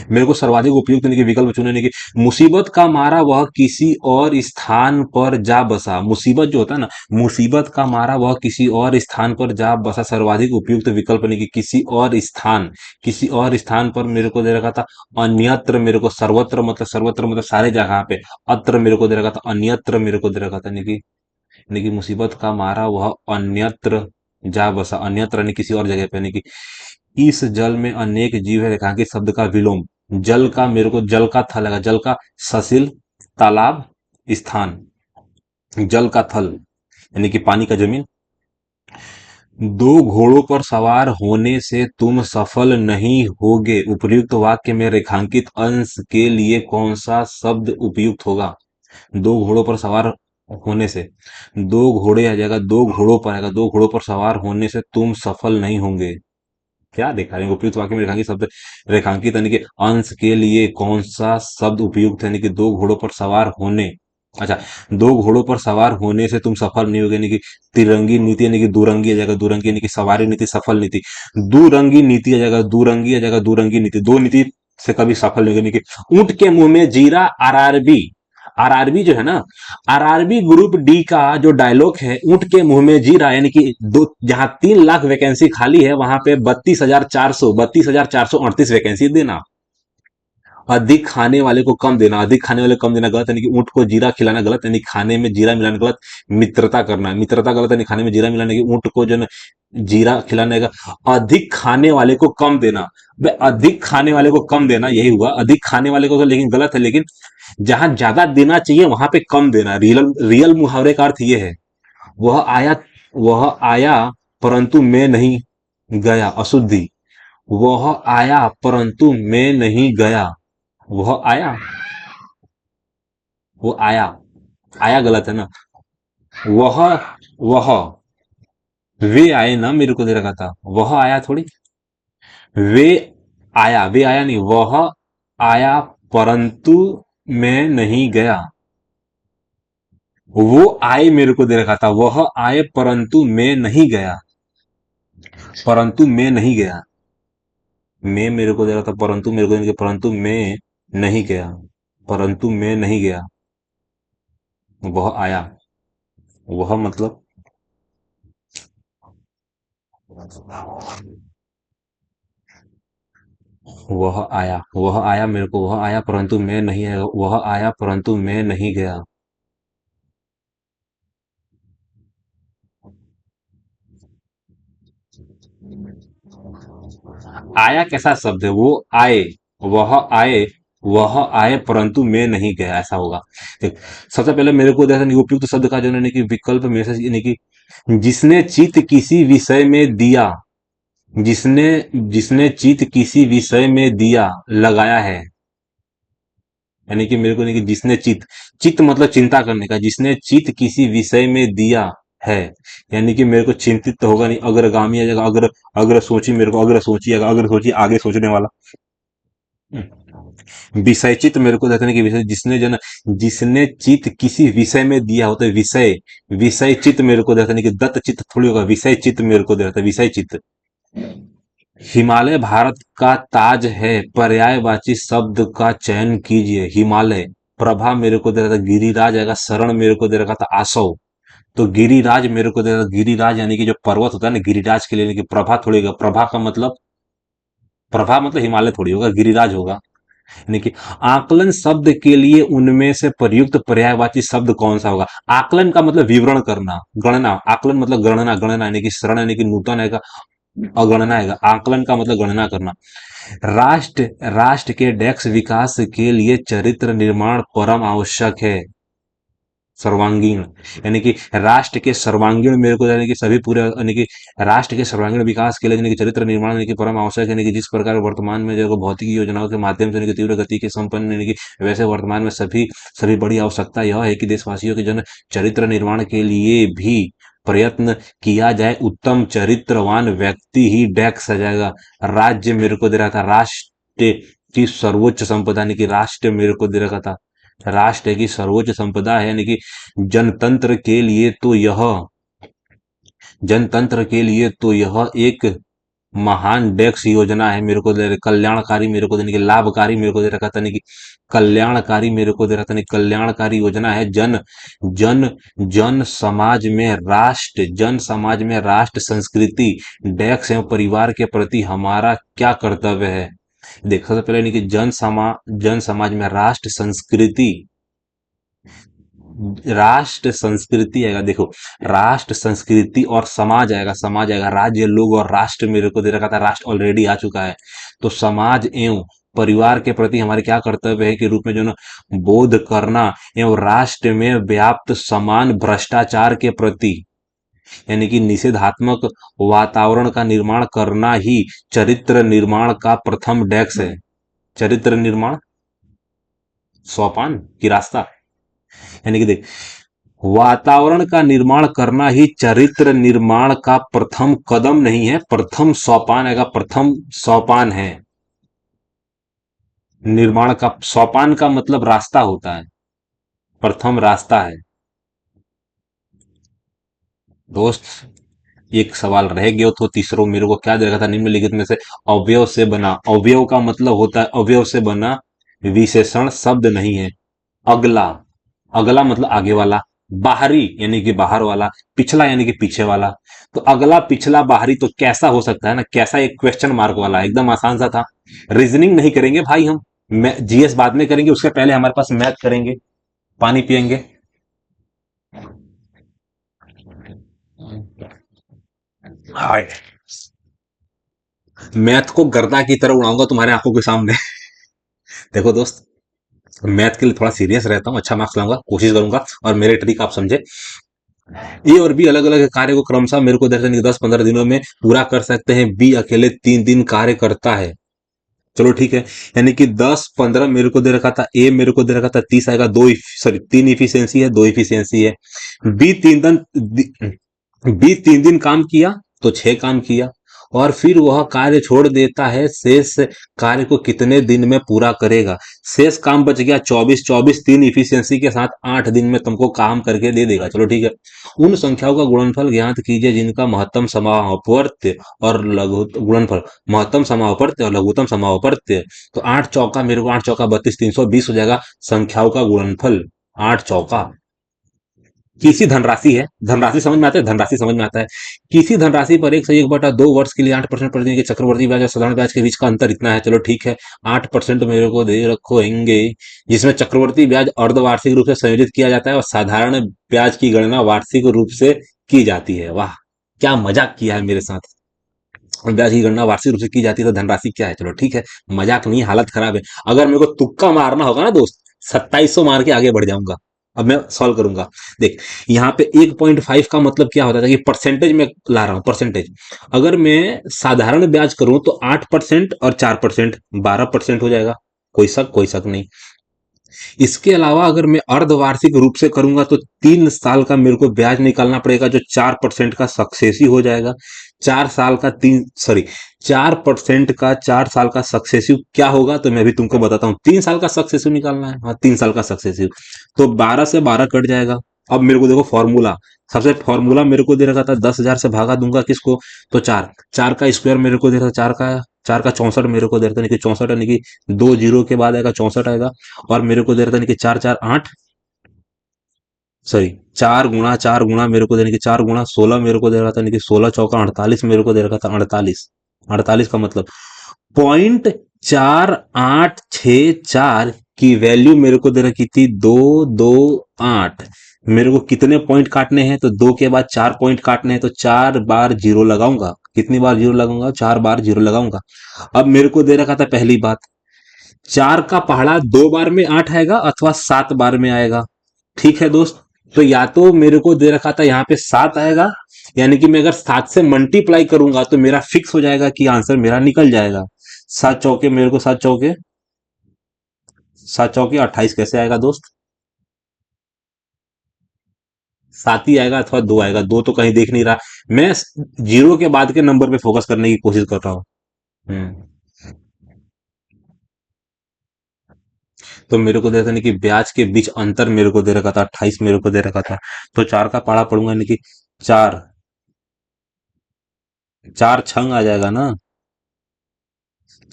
मेरे को सर्वाधिक उपयुक्त यानी कि विकल्प चुने यानी कि मुसीबत का मारा वह किसी और स्थान पर जा बसा। मुसीबत जो होता है ना, मुसीबत का मारा वह किसी और स्थान पर जा बसा, सर्वाधिक उपयुक्त विकल्प यानी कि किसी और स्थान, किसी और स्थान पर मेरे को दे रखा था अन्यत्र, मेरे को सर्वत्र मतलब सारे जगह पे, अत्र मेरे को दे रखा था अन्यत्र, मेरे को दे रखा था यानी कि मुसीबत का मारा वह अन्यत्र जा बसा, अन्यत्र यानी किसी और जगह पे, यानी कि इस जल में अनेक जीव है रेखांकित शब्द का विलोम। जल का मेरे को जल का थल लगा, जल का ससिल, तालाब, स्थान, जल का थल यानी कि पानी का जमीन। दो घोड़ों पर सवार होने से तुम सफल नहीं होगे, उपयुक्त वाक्य में रेखांकित अंश के लिए कौन सा शब्द उपयुक्त होगा। दो घोड़ों पर सवार होने से, दो घोड़े आ जाएगा, दो घोड़ों पर आएगा, दो घोड़ों पर सवार होने से तुम सफल नहीं होंगे। क्या देखा है उपयुक्त वाक्य में रेखांकित शब्द, रेखांकित यानी कि अंश के लिए कौन सा शब्द उपयुक्त है, यानी कि दो घोड़ों पर सवार होने। अच्छा, दो घोड़ों पर सवार होने से तुम सफल नहीं होगे, यानी कि तिरंगी नीति यानी कि दुरंगी आ जाएगा, दुरंगी यानी कि सवारी नीति, सफल नीति। दुरंगी नीति आ जाएगा, दुरंगी आ जाएगा, दुरंगी नीति, दो नीति से कभी सफल नहीं होगी, यानी कि ऊंट के मुंह में जीरा, आरआरबी। आरआरबी जो है ना, आरआरबी ग्रुप डी का जो डायलॉग है, ऊंट के मुंह में जीरा, यानी कि दो, जहां 3 लाख वैकेंसी खाली है वहां पे 32,438 वैकेंसी देना। अधिक खाने वाले को कम देना, अधिक खाने वाले को कम देना गलत, यानी कि ऊंट को जीरा खिलाना गलत, यानी खाने में जीरा मिलाना गलत। मित्रता करना, मित्रता गलत, यानी खाने में जीरा मिलाने की, ऊंट को जो है जीरा खिलाने का। अधिक खाने वाले को कम देना, अधिक खाने वाले को कम देना, यही हुआ अधिक खाने वाले को, तो लेकिन गलत है, लेकिन जहां ज्यादा देना चाहिए वहां पे कम देना, रियल रियल मुहावरे का अर्थ ये है। वह आया, वह आया परंतु मैं नहीं गया, अशुद्धि। वह आया परंतु मैं नहीं गया, वह आया, वो आया, आया गलत है ना। वह, वह, वे आए ना, मेरे को दे रखा था, वह आया थोड़ी, वे आया, वे आया नहीं, वह आया परंतु मैं नहीं गया। वो आए मेरे को दे रखा था, वह आए परंतु मैं नहीं गया, परंतु मैं नहीं गया। मैं मेरे को दे रहा था परंतु मेरे को देने के, परंतु मैं नहीं गया, परंतु मैं नहीं गया। वह आया, वह मतलब, वह आया मेरे को, वह आया परंतु मैं नहीं आया, वह आया परंतु मैं नहीं गया। आया कैसा शब्द है, वो आए, वह आए, वह आए परंतु मैं नहीं गया, ऐसा होगा। देख, सबसे पहले मेरे को देखा नहीं उपयुक्त शब्द का जो है कि विकल्प में से यानी कि जिसने चित किसी विषय में दिया, जिसने जिसने चित किसी विषय में दिया लगाया है, यानी कि मेरे को नहीं कि जिसने चित, चित मतलब चिंता करने का, जिसने चित किसी विषय में दिया है, यानी कि मेरे को चिंतित तो होगा नहीं, अग्रगामी आ जाएगा, अग्र, अग्र सोची, मेरे को अग्र सोची आएगा, अग्र सोची आगे सोचने वाला। विषय चित मेरे को देखने की विषय, जिसने जो ना, जिसने चित किसी विषय में दिया होता है, विषय, विषय चित मेरे को देखने की, दत्त चित थोड़ी होगा, विषय चित मेरे को देता है, विषय चित। हिमालय भारत का ताज है, पर्यायवाची शब्द का चयन कीजिए। हिमालय, प्रभा मेरे को दे रखा था गिरिराज आएगा, शरण मेरे को दे रखा था आसव। तो गिरिराज मेरे को दे रखा था, गिरिराज यानी कि जो पर्वत होता है ना, गिरिराज के लिए, यानी कि प्रभा थोड़ी होगा, प्रभा मतलब हिमालय थोड़ी होगा, गिरिराज होगा। यानी कि आकलन शब्द के लिए उनमें से प्रयुक्त पर्यायवाची शब्द कौन सा होगा? आकलन का मतलब विवरण करना, गणना। आकलन मतलब गणना, गणना यानी कि शरण यानी कि नूतन आएगा, अगणना आएगा। आकलन का मतलब गणना करना। राष्ट्र राष्ट्र के डेक्स विकास के लिए चरित्र निर्माण परम आवश्यक है। सर्वांगीण यानी कि राष्ट्र के सर्वांगीण मेरे को, यानी कि सभी पूरे, यानी कि राष्ट्र के सर्वांगीण विकास के लिए, यानी कि चरित्र निर्माण यानी कि परम आवश्यक है। यानी कि जिस प्रकार वर्तमान में जो भौतिक योजनाओं के माध्यम से, यानी कि तीव्र गति के संपन्न, यानी कि वैसे वर्तमान में सभी सभी बड़ी आवश्यकता यह है कि देशवासियों के जन चरित्र निर्माण के लिए भी प्रयत्न किया जाए। उत्तम चरित्रवान व्यक्ति ही डेक्स सजाएगा। राज्य मेरे को दे रहा था राष्ट्र की सर्वोच्च संपदा, यानी कि राष्ट्र मेरे को दे रखा था राष्ट्र की सर्वोच्च संपदा है। यानी कि जनतंत्र के लिए तो यह जनतंत्र के लिए तो यह एक महान डेक्स योजना है। मेरे को दे कल्याणकारी मेरे को देने की, लाभकारी मेरे को दे रखा था, नहीं कि कल्याणकारी मेरे को दे रखा था, नहीं कल्याणकारी योजना है। जन जन जन समाज में राष्ट्र संस्कृति डेक्स एवं परिवार के प्रति हमारा क्या कर्तव्य है। देखो सबसे पहले, नहीं कि जन समाज में राष्ट्र संस्कृति आएगा। देखो, राष्ट्र संस्कृति और समाज आएगा, राज्य लोग और राष्ट्र मेरे को दे रखा था, राष्ट्र ऑलरेडी आ चुका है। तो समाज एवं परिवार के प्रति हमारे क्या कर्तव्य है के रूप में जो ना, बोध करना एवं राष्ट्र में व्याप्त समान भ्रष्टाचार के प्रति, यानी कि निषेधात्मक वातावरण का निर्माण करना ही चरित्र निर्माण का प्रथम डेक्स है। चरित्र निर्माण सोपान की रास्ता, यानी कि देख, वातावरण का निर्माण करना ही चरित्र निर्माण का प्रथम कदम नहीं है, प्रथम सोपान आएगा, प्रथम सोपान है। निर्माण का सोपान का मतलब रास्ता होता है, प्रथम रास्ता है। दोस्त, एक सवाल रह गया तो तीसरो मेरे को क्या दे रखा था निम्नलिखित में से अवयव से बना। अवयव का मतलब होता है अवयव से बना विशेषण शब्द नहीं है। अगला, अगला मतलब आगे वाला, बाहरी यानी कि बाहर वाला, पिछला यानी कि पीछे वाला। तो अगला, पिछला, बाहरी तो कैसा हो सकता है ना, कैसा एक क्वेश्चन मार्क वाला, एकदम आसान सा था। रीजनिंग नहीं करेंगे भाई हम, जीएस बाद में करेंगे, उसके पहले हमारे पास मैथ करेंगे। पानी पियेंगे। हाय, मैथ को गर्दा की तरह उड़ाऊंगा तुम्हारे आंखों के सामने। देखो दोस्त, मैथ के लिए थोड़ा सीरियस रहता हूँ, अच्छा मार्क्स लाऊंगा, कोशिश करूंगा, और मेरे ट्रिक आप समझे। ए और बी अलग अलग कार्य को क्रमशः मेरे को दर्शन 10-15 दिनों में पूरा कर सकते हैं। बी अकेले 3 दिन कार्य करता है। चलो ठीक है, यानी कि 10-15 मेरे को दे रखा था, ए मेरे को दे रखा था 30 आएगा। दो, सॉरी, 3 इफिशियंसी है, 2 इफिशियंसी है। बी 3 दिन बी 3 दिन काम किया तो 6 काम किया, और फिर वह कार्य छोड़ देता है। शेष कार्य को कितने दिन में पूरा करेगा? शेष काम बच गया 24, 24 3 इफिशियंसी के साथ 8 दिन में तुमको काम करके दे देगा। चलो ठीक है, उन संख्याओं का गुणनफल ज्ञात कीजिए जिनका महत्तम समापवर्त्य और लघुत्तम समापवर्त्य। तो 8 चौका मेरे को, 8 चौका 32, 320 हो जाएगा संख्याओं का गुणनफल। 8 चौका किसी धनराशि है, धनराशि समझ में आता है, धनराशि समझ में आता है। किसी धनराशि पर 1/2 वर्ष के लिए 8% प्रतिदिन के चक्रवर्ती ब्याज और साधारण ब्याज के बीच का अंतर इतना है। चलो ठीक है, 8% मेरे को दे रखोगे, जिसमें चक्रवर्ती ब्याज अर्धवार्षिक रूप से संयोजित किया जाता है और साधारण ब्याज की गणना वार्षिक रूप से की जाती है। वाह, क्या मजाक किया है मेरे साथ। और ब्याज की गणना वार्षिक रूप से की जाती है, तो धनराशि क्या है? चलो ठीक है, मजाक नहीं, हालत खराब है। अगर मेरे को तुक्का मारना होगा ना दोस्त, 2700 मार के आगे बढ़ जाऊंगा। अब मैं सॉल्व करूंगा। देख, यहाँ पे 1.5 का मतलब क्या होता था कि परसेंटेज में ला रहा हूं, परसेंटेज। अगर मैं साधारण ब्याज करूं तो 8% और 4% 12% हो जाएगा। कोई शक नहीं। इसके अलावा अगर मैं अर्धवार्षिक रूप से करूंगा तो 3 साल का मेरे को ब्याज निकालना पड़ेगा, जो 4% का सक्सेसिव हो जाएगा। 4 साल का 4% का 4 साल का सक्सेसिव क्या होगा, तो मैं अभी तुमको बताता हूँ। 3 साल का सक्सेसिव निकालना है, हाँ 3 साल का सक्सेसिव। तो 12 से 12 कट जाएगा, अब मेरे को देखो फॉर्मूला, सबसे फॉर्मूला मेरे को दे रखा था 10,000 से भागा दूंगा किसको, तो चार, चार का स्क्वायर मेरे को दे रहा था, चार का 64 मेरे को दे रहा था, यानी कि 64 यानी कि दो जीरो के बाद आएगा 64 आएगा। और मेरे को दे रहा था यानी कि चार चार आठ, सॉरी, चार गुणा मेरे को देने की 4 गुणा 16 मेरे को दे रहा था, यानी कि 16 चौका 48 मेरे को दे रखा था, 48, 48 का मतलब 0.4864 की वैल्यू मेरे को दे रखी थी 228। मेरे को कितने पॉइंट काटने हैं, तो दो के बाद 4 पॉइंट काटने हैं, तो 4 बार जीरो लगाऊंगा। कितनी बार जीरो लगाऊंगा, 4 बार जीरो लगाऊंगा। अब मेरे को दे रखा था पहली बात, चार का पहाड़ा 2 बार में 8 आएगा अथवा 7 बार में आएगा। ठीक है दोस्त, तो या तो मेरे को दे रखा था यहाँ पे 7 आएगा, यानी कि मैं अगर 7 से मल्टीप्लाई करूंगा तो मेरा फिक्स हो जाएगा कि आंसर मेरा निकल जाएगा। सात चौके मेरे को, सात चौके 28 कैसे आएगा दोस्त, 7 ही आएगा अथवा 2 आएगा, दो तो कहीं देख नहीं रहा। मैं जीरो के बाद के नंबर पे फोकस करने की कोशिश कर रहा हूँ। हम्म। तो मेरे को दे रखा था नहीं कि ब्याज के बीच अंतर मेरे को दे रखा था 28 मेरे को दे रखा था। तो चार का पहाड़ा पढ़ूंगा, यानी कि चार, चार छंग आ जाएगा ना,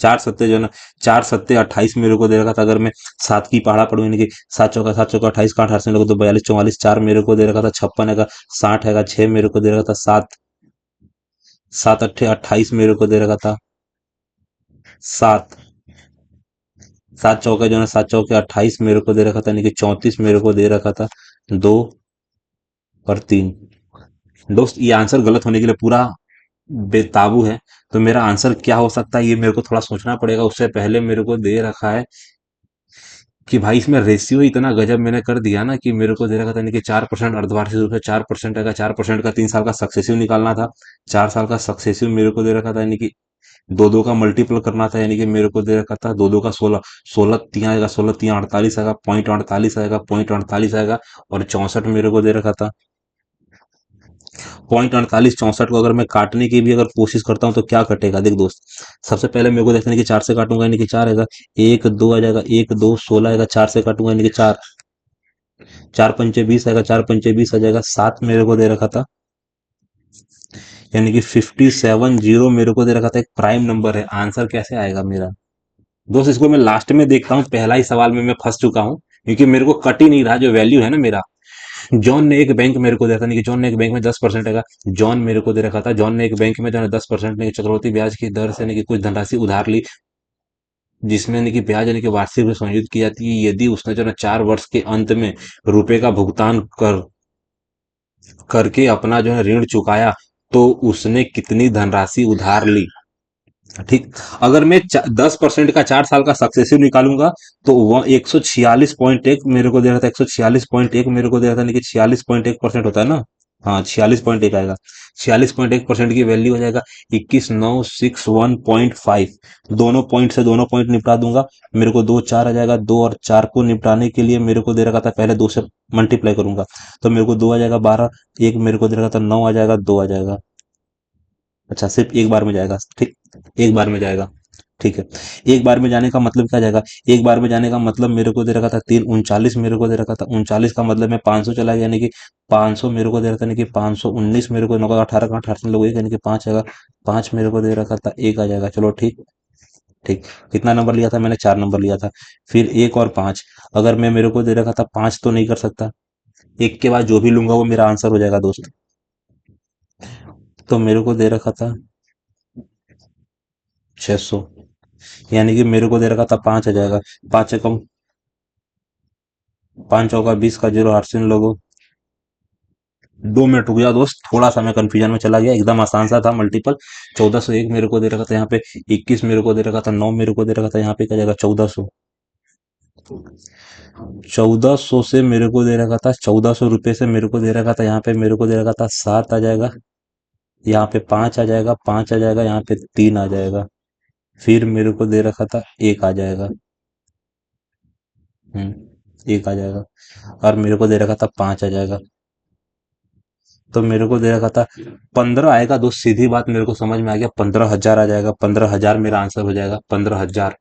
चार सत्ते जो है ना, चार सत्ते 28 मेरे को दे रखा था। अगर मैं सात की पहाड़ा पढ़ूं, यानी कि सात चौका 28 का 28 लोग तो 42 44, चार मेरे को दे रखा था 56 है, 60 है, छह मेरे को दे रखा था, सात, सात अट्ठे 28 मेरे को दे रखा था, सात, सात चौके जो है ना, सात चौके 28 मेरे को दे रखा था, यानी कि 34 मेरे को दे रखा था, दो और तीन। दोस्त ये आंसर गलत होने के लिए पूरा बेताबू है। तो मेरा आंसर क्या हो सकता है, ये मेरे को थोड़ा सोचना पड़ेगा। उससे पहले मेरे को दे रखा है कि भाई इसमें रेशियो इतना गजब मैंने कर दिया ना, कि मेरे को दे रखा था यानी कि 4% अर्धवार्षिक रूप से 4% का, 4% का 3 साल का सक्सेसिव निकालना था। 4 साल का सक्सेसिव मेरे को दे रखा था, यानी कि दो दो का मल्टीपल करना था, यानी कि मेरे को दे रखा था दो दो का 16, 16 3 आएगा, 16 3 48 आएगा, .48 आएगा, .48 आएगा। और 64 मेरे को दे रखा था, .48 64 को अगर मैं काटने की भी अगर कोशिश करता हूँ तो क्या कटेगा, देख दोस्त। सबसे पहले मेरे को देखना है कि चार से काटूंगा, यानी कि चार आएगा, एक दो आ जाएगा, एक दो 16 आएगा, चार से काटूंगा यानी कि चार, चार पंचे 20 आएगा, चार पंचे 20 आ जाएगा, सात मेरे को दे रखा था, यानी कि 57 जीरो मेरे को दे रखा था। एक प्राइम नंबर है, आंसर कैसे आएगा मेरा दोस्त, इसको मैं लास्ट में देखता हूँ। पहला ही सवाल में मैं फंस चुका हूँ, क्योंकि मेरे को कट ही नहीं रहा जो वैल्यू है ना मेरा। जॉन ने एक बैंक मेरे को दिया था, नहीं कि जॉन ने एक बैंक में 10% है, जॉन मेरे को दे रखा था, जॉन ने एक बैंक में जो है 10% ने चक्रवृद्धि ब्याज की दर से नहीं कि कुछ धनराशि उधार ली, जिसमें यानी कि ब्याज यानी कि वार्षिक में संयोजित की जाती है, यदि उसने जो है 4 वर्ष के अंत में रुपए का भुगतान करके अपना जो है ऋण चुकाया, तो उसने कितनी धनराशि उधार ली। ठीक, अगर मैं 10% का 4 साल का सक्सेसिव निकालूंगा, तो वह 146.1 मेरे को दे रहा था, 146.1 मेरे को दे रहा था, यानी कि 46.1% होता है ना। हाँ, 46.1 आएगा, 46.1% की वैल्यू हो जाएगा 21,961.5। दोनों पॉइंट से दोनों पॉइंट निपटा दूंगा, मेरे को दो चार आ जाएगा, दो और चार को निपटाने के लिए मेरे को दे रखा था पहले दो से मल्टीप्लाई करूंगा, तो मेरे को दो आ जाएगा 12, एक मेरे को दे रखा था 9 आ जाएगा, दो आ जाएगा। अच्छा, सिर्फ एक बार में जाएगा, ठीक, एक बार में जाएगा, ठीक है। एक बार में जाने का मतलब क्या जाएगा, एक बार में जाने का मतलब मेरे को दे रखा था तीन 39 मेरे को दे रखा था, 39 का मतलब मैं 500 चला गया, यानी कि 500 मेरे को दे रखा था, यानी कि 519 मेरे को, 9 का 18 का 18 लोग एक, यानी कि पाँच आएगा, पाँच मेरे को दे रखा था, एक आ जाएगा। चलो ठीक, ठीक। कितना नंबर लिया था मैंने, 4 नंबर लिया था। फिर एक और पाँच, अगर मैं मेरे को दे रखा था पाँच तो नहीं कर सकता, एक के बाद जो भी लूंगा वो मेरा आंसर हो जाएगा दोस्त। तो मेरे को दे रखा था 600, यानी कि मेरे को दे रखा था पांच आ जाएगा, पांच कम, पांच चौका 20 का जीरो, हाथ से लोगो। 2 मिनट रुक गया दोस्त, थोड़ा सा मैं कंफ्यूजन में चला गया, एकदम आसान सा था मल्टीपल। 1401 मेरे को दे रखा था यहाँ पे, 21 मेरे को दे रखा था, 9 मेरे को दे रखा था, यहाँ पे क्या जाएगा 1400। 1400 से मेरे को दे रखा था, 1400 रुपये से मेरे को दे रखा था, यहाँ पे मेरे को दे रखा था सात आ जाएगा, यहाँ पे पांच आ जाएगा, पांच आ जाएगा, यहाँ पे तीन आ जाएगा, फिर मेरे को दे रखा था एक आ जाएगा। एक आ जाएगा, और मेरे को दे रखा था पांच आ जाएगा। तो मेरे को दे रखा था 15 आएगा दोस्त, सीधी बात मेरे को समझ में आ गया, 15,000 आ जाएगा, 15,000 मेरा आंसर हो जाएगा, 15,000।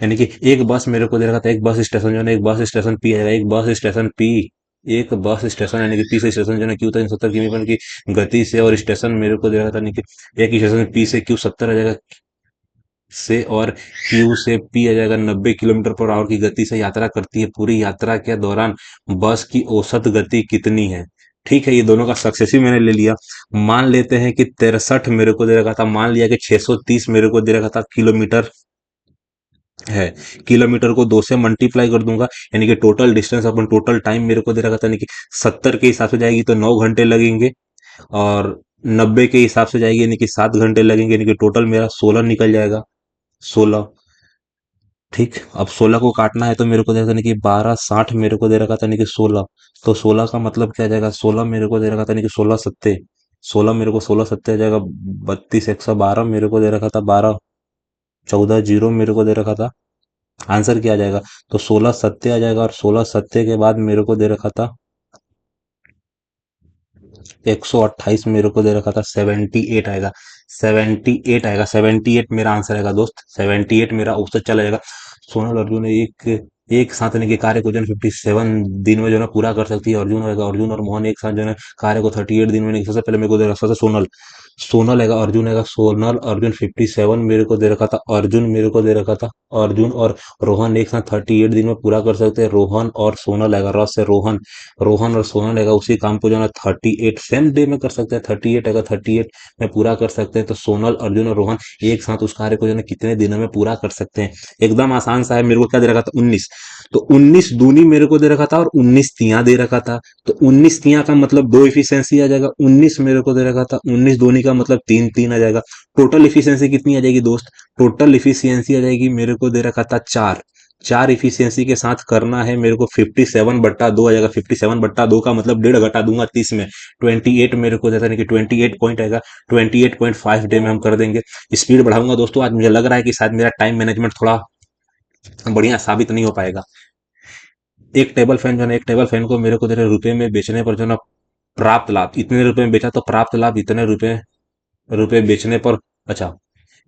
यानी कि एक बस मेरे को दे रखा था, एक बस स्टेशन जो है ना, एक बस स्टेशन पी आएगा, एक बस स्टेशन पी, एक बस स्टेशन यानी कि पी से स्टेशन जो है क्यू 370 किमी की गति से, और स्टेशन मेरे को दे रहा था यानी कि एक ही स्टेशन पी से क्यू 70 आ जाएगा, से और क्यू से पी आ जाएगा 90 किलोमीटर पर आवर की गति से यात्रा करती है। पूरी यात्रा के दौरान बस की औसत गति कितनी है? ठीक है, ये दोनों का सक्सेसिव मैंने ले लिया। मान लेते हैं कि 63 मेरे को दे रखा था, मान लिया कि 630 मेरे को दे रखा था किलोमीटर है। किलोमीटर को 2 से मल्टीप्लाई कर दूंगा, यानी कि टोटल डिस्टेंस अपन टोटल टाइम मेरे को दे रखा था, यानी कि 70 के हिसाब से जाएगी तो 9 घंटे लगेंगे, और 90 के हिसाब से जाएगी यानी कि 7 घंटे लगेंगे, यानी कि टोटल मेरा 16 निकल जाएगा। 16। ठीक, अब 16 को काटना है तो मेरे को दे रखा था कि 1260 मेरे को दे रखा था, यानी कि 16। तो 16 का मतलब क्या आ जाएगा? 16 मेरे को दे रखा था, यानी कि 16 सत्ते, 16 मेरे को 16 सत्ते आ जाएगा 32 112 मेरे को दे रखा था, 12 14 0 मेरे को दे रखा था। आंसर क्या आ जाएगा? तो 16 सत्ते आ जाएगा, और 16 सत्ते के बाद मेरे को दे रखा था 128 मेरे को दे रखा था, 78 आएगा। 78 आएगा, 78 मेरा आंसर आएगा दोस्त, 78 मेरा औसत चला जाएगा। सोनल अर्जुन एक एक साथ यानी कि कार्य को जो है 57 दिन में जो है ना पूरा कर सकती है। अर्जुन होगा, अर्जुन और मोहन एक साथ जो है कार्य को 38 दिन में, सबसे पहले मेरे को दे रखा था सोनल, सोनल आएगा, अर्जुन आएगा, सोनल अर्जुन 57 मेरे को दे रखा था, अर्जुन मेरे को दे रखा था, अर्जुन और रोहन एक साथ 38 दिन में पूरा कर सकते हैं। रोहन और सोनल आएगा, रस से रोहन, रोहन और सोनल आएगा, उसी काम को जो है ना 38 सेम डे में कर सकते हैं, 38 आएगा, 38 में पूरा कर सकते हैं। तो सोनल अर्जुन और रोहन एक साथ उस कार्य को जो है ना कितने दिनों में पूरा कर सकते हैं? एकदम आसान सा है। मेरे को क्या दे रखा था? 19। तो 19 दूनी मेरे को दे रखा था, और 19 तिया दे रखा था। तो 19 तिया का मतलब दो इफिशियंसी आ जाएगा, 19 मेरे को दे रखा था, 19 दूनी का मतलब तीन, तीन आ जाएगा। टोटल इफिशियंसी कितनी आ जाएगी दोस्त? टोटल इफिशियंसी आ जाएगी मेरे को दे रखा था 4। 4 इफिशियंसी के साथ करना है मेरे को 57/2 आ जाएगा। 57/2 का मतलब डेढ़ घटा दूंगा 30 में, 28 मेरे को देता, नहीं कि 28 पॉइंट आएगा। 28.5 डे में हम कर देंगे। स्पीड बढ़ाऊंगा दोस्तों, आज मुझे लग रहा है कि शायद मेरा टाइम मैनेजमेंट थोड़ा बढ़िया साबित नहीं हो पाएगा। एक टेबल फैन जो है, एक टेबल फैन को मेरे को दे रहे रुपए में बेचने पर जो है ना प्राप्त लाभ इतने रुपए में बेचा, तो प्राप्त लाभ इतने रुपए रुपए बेचने पर, अच्छा,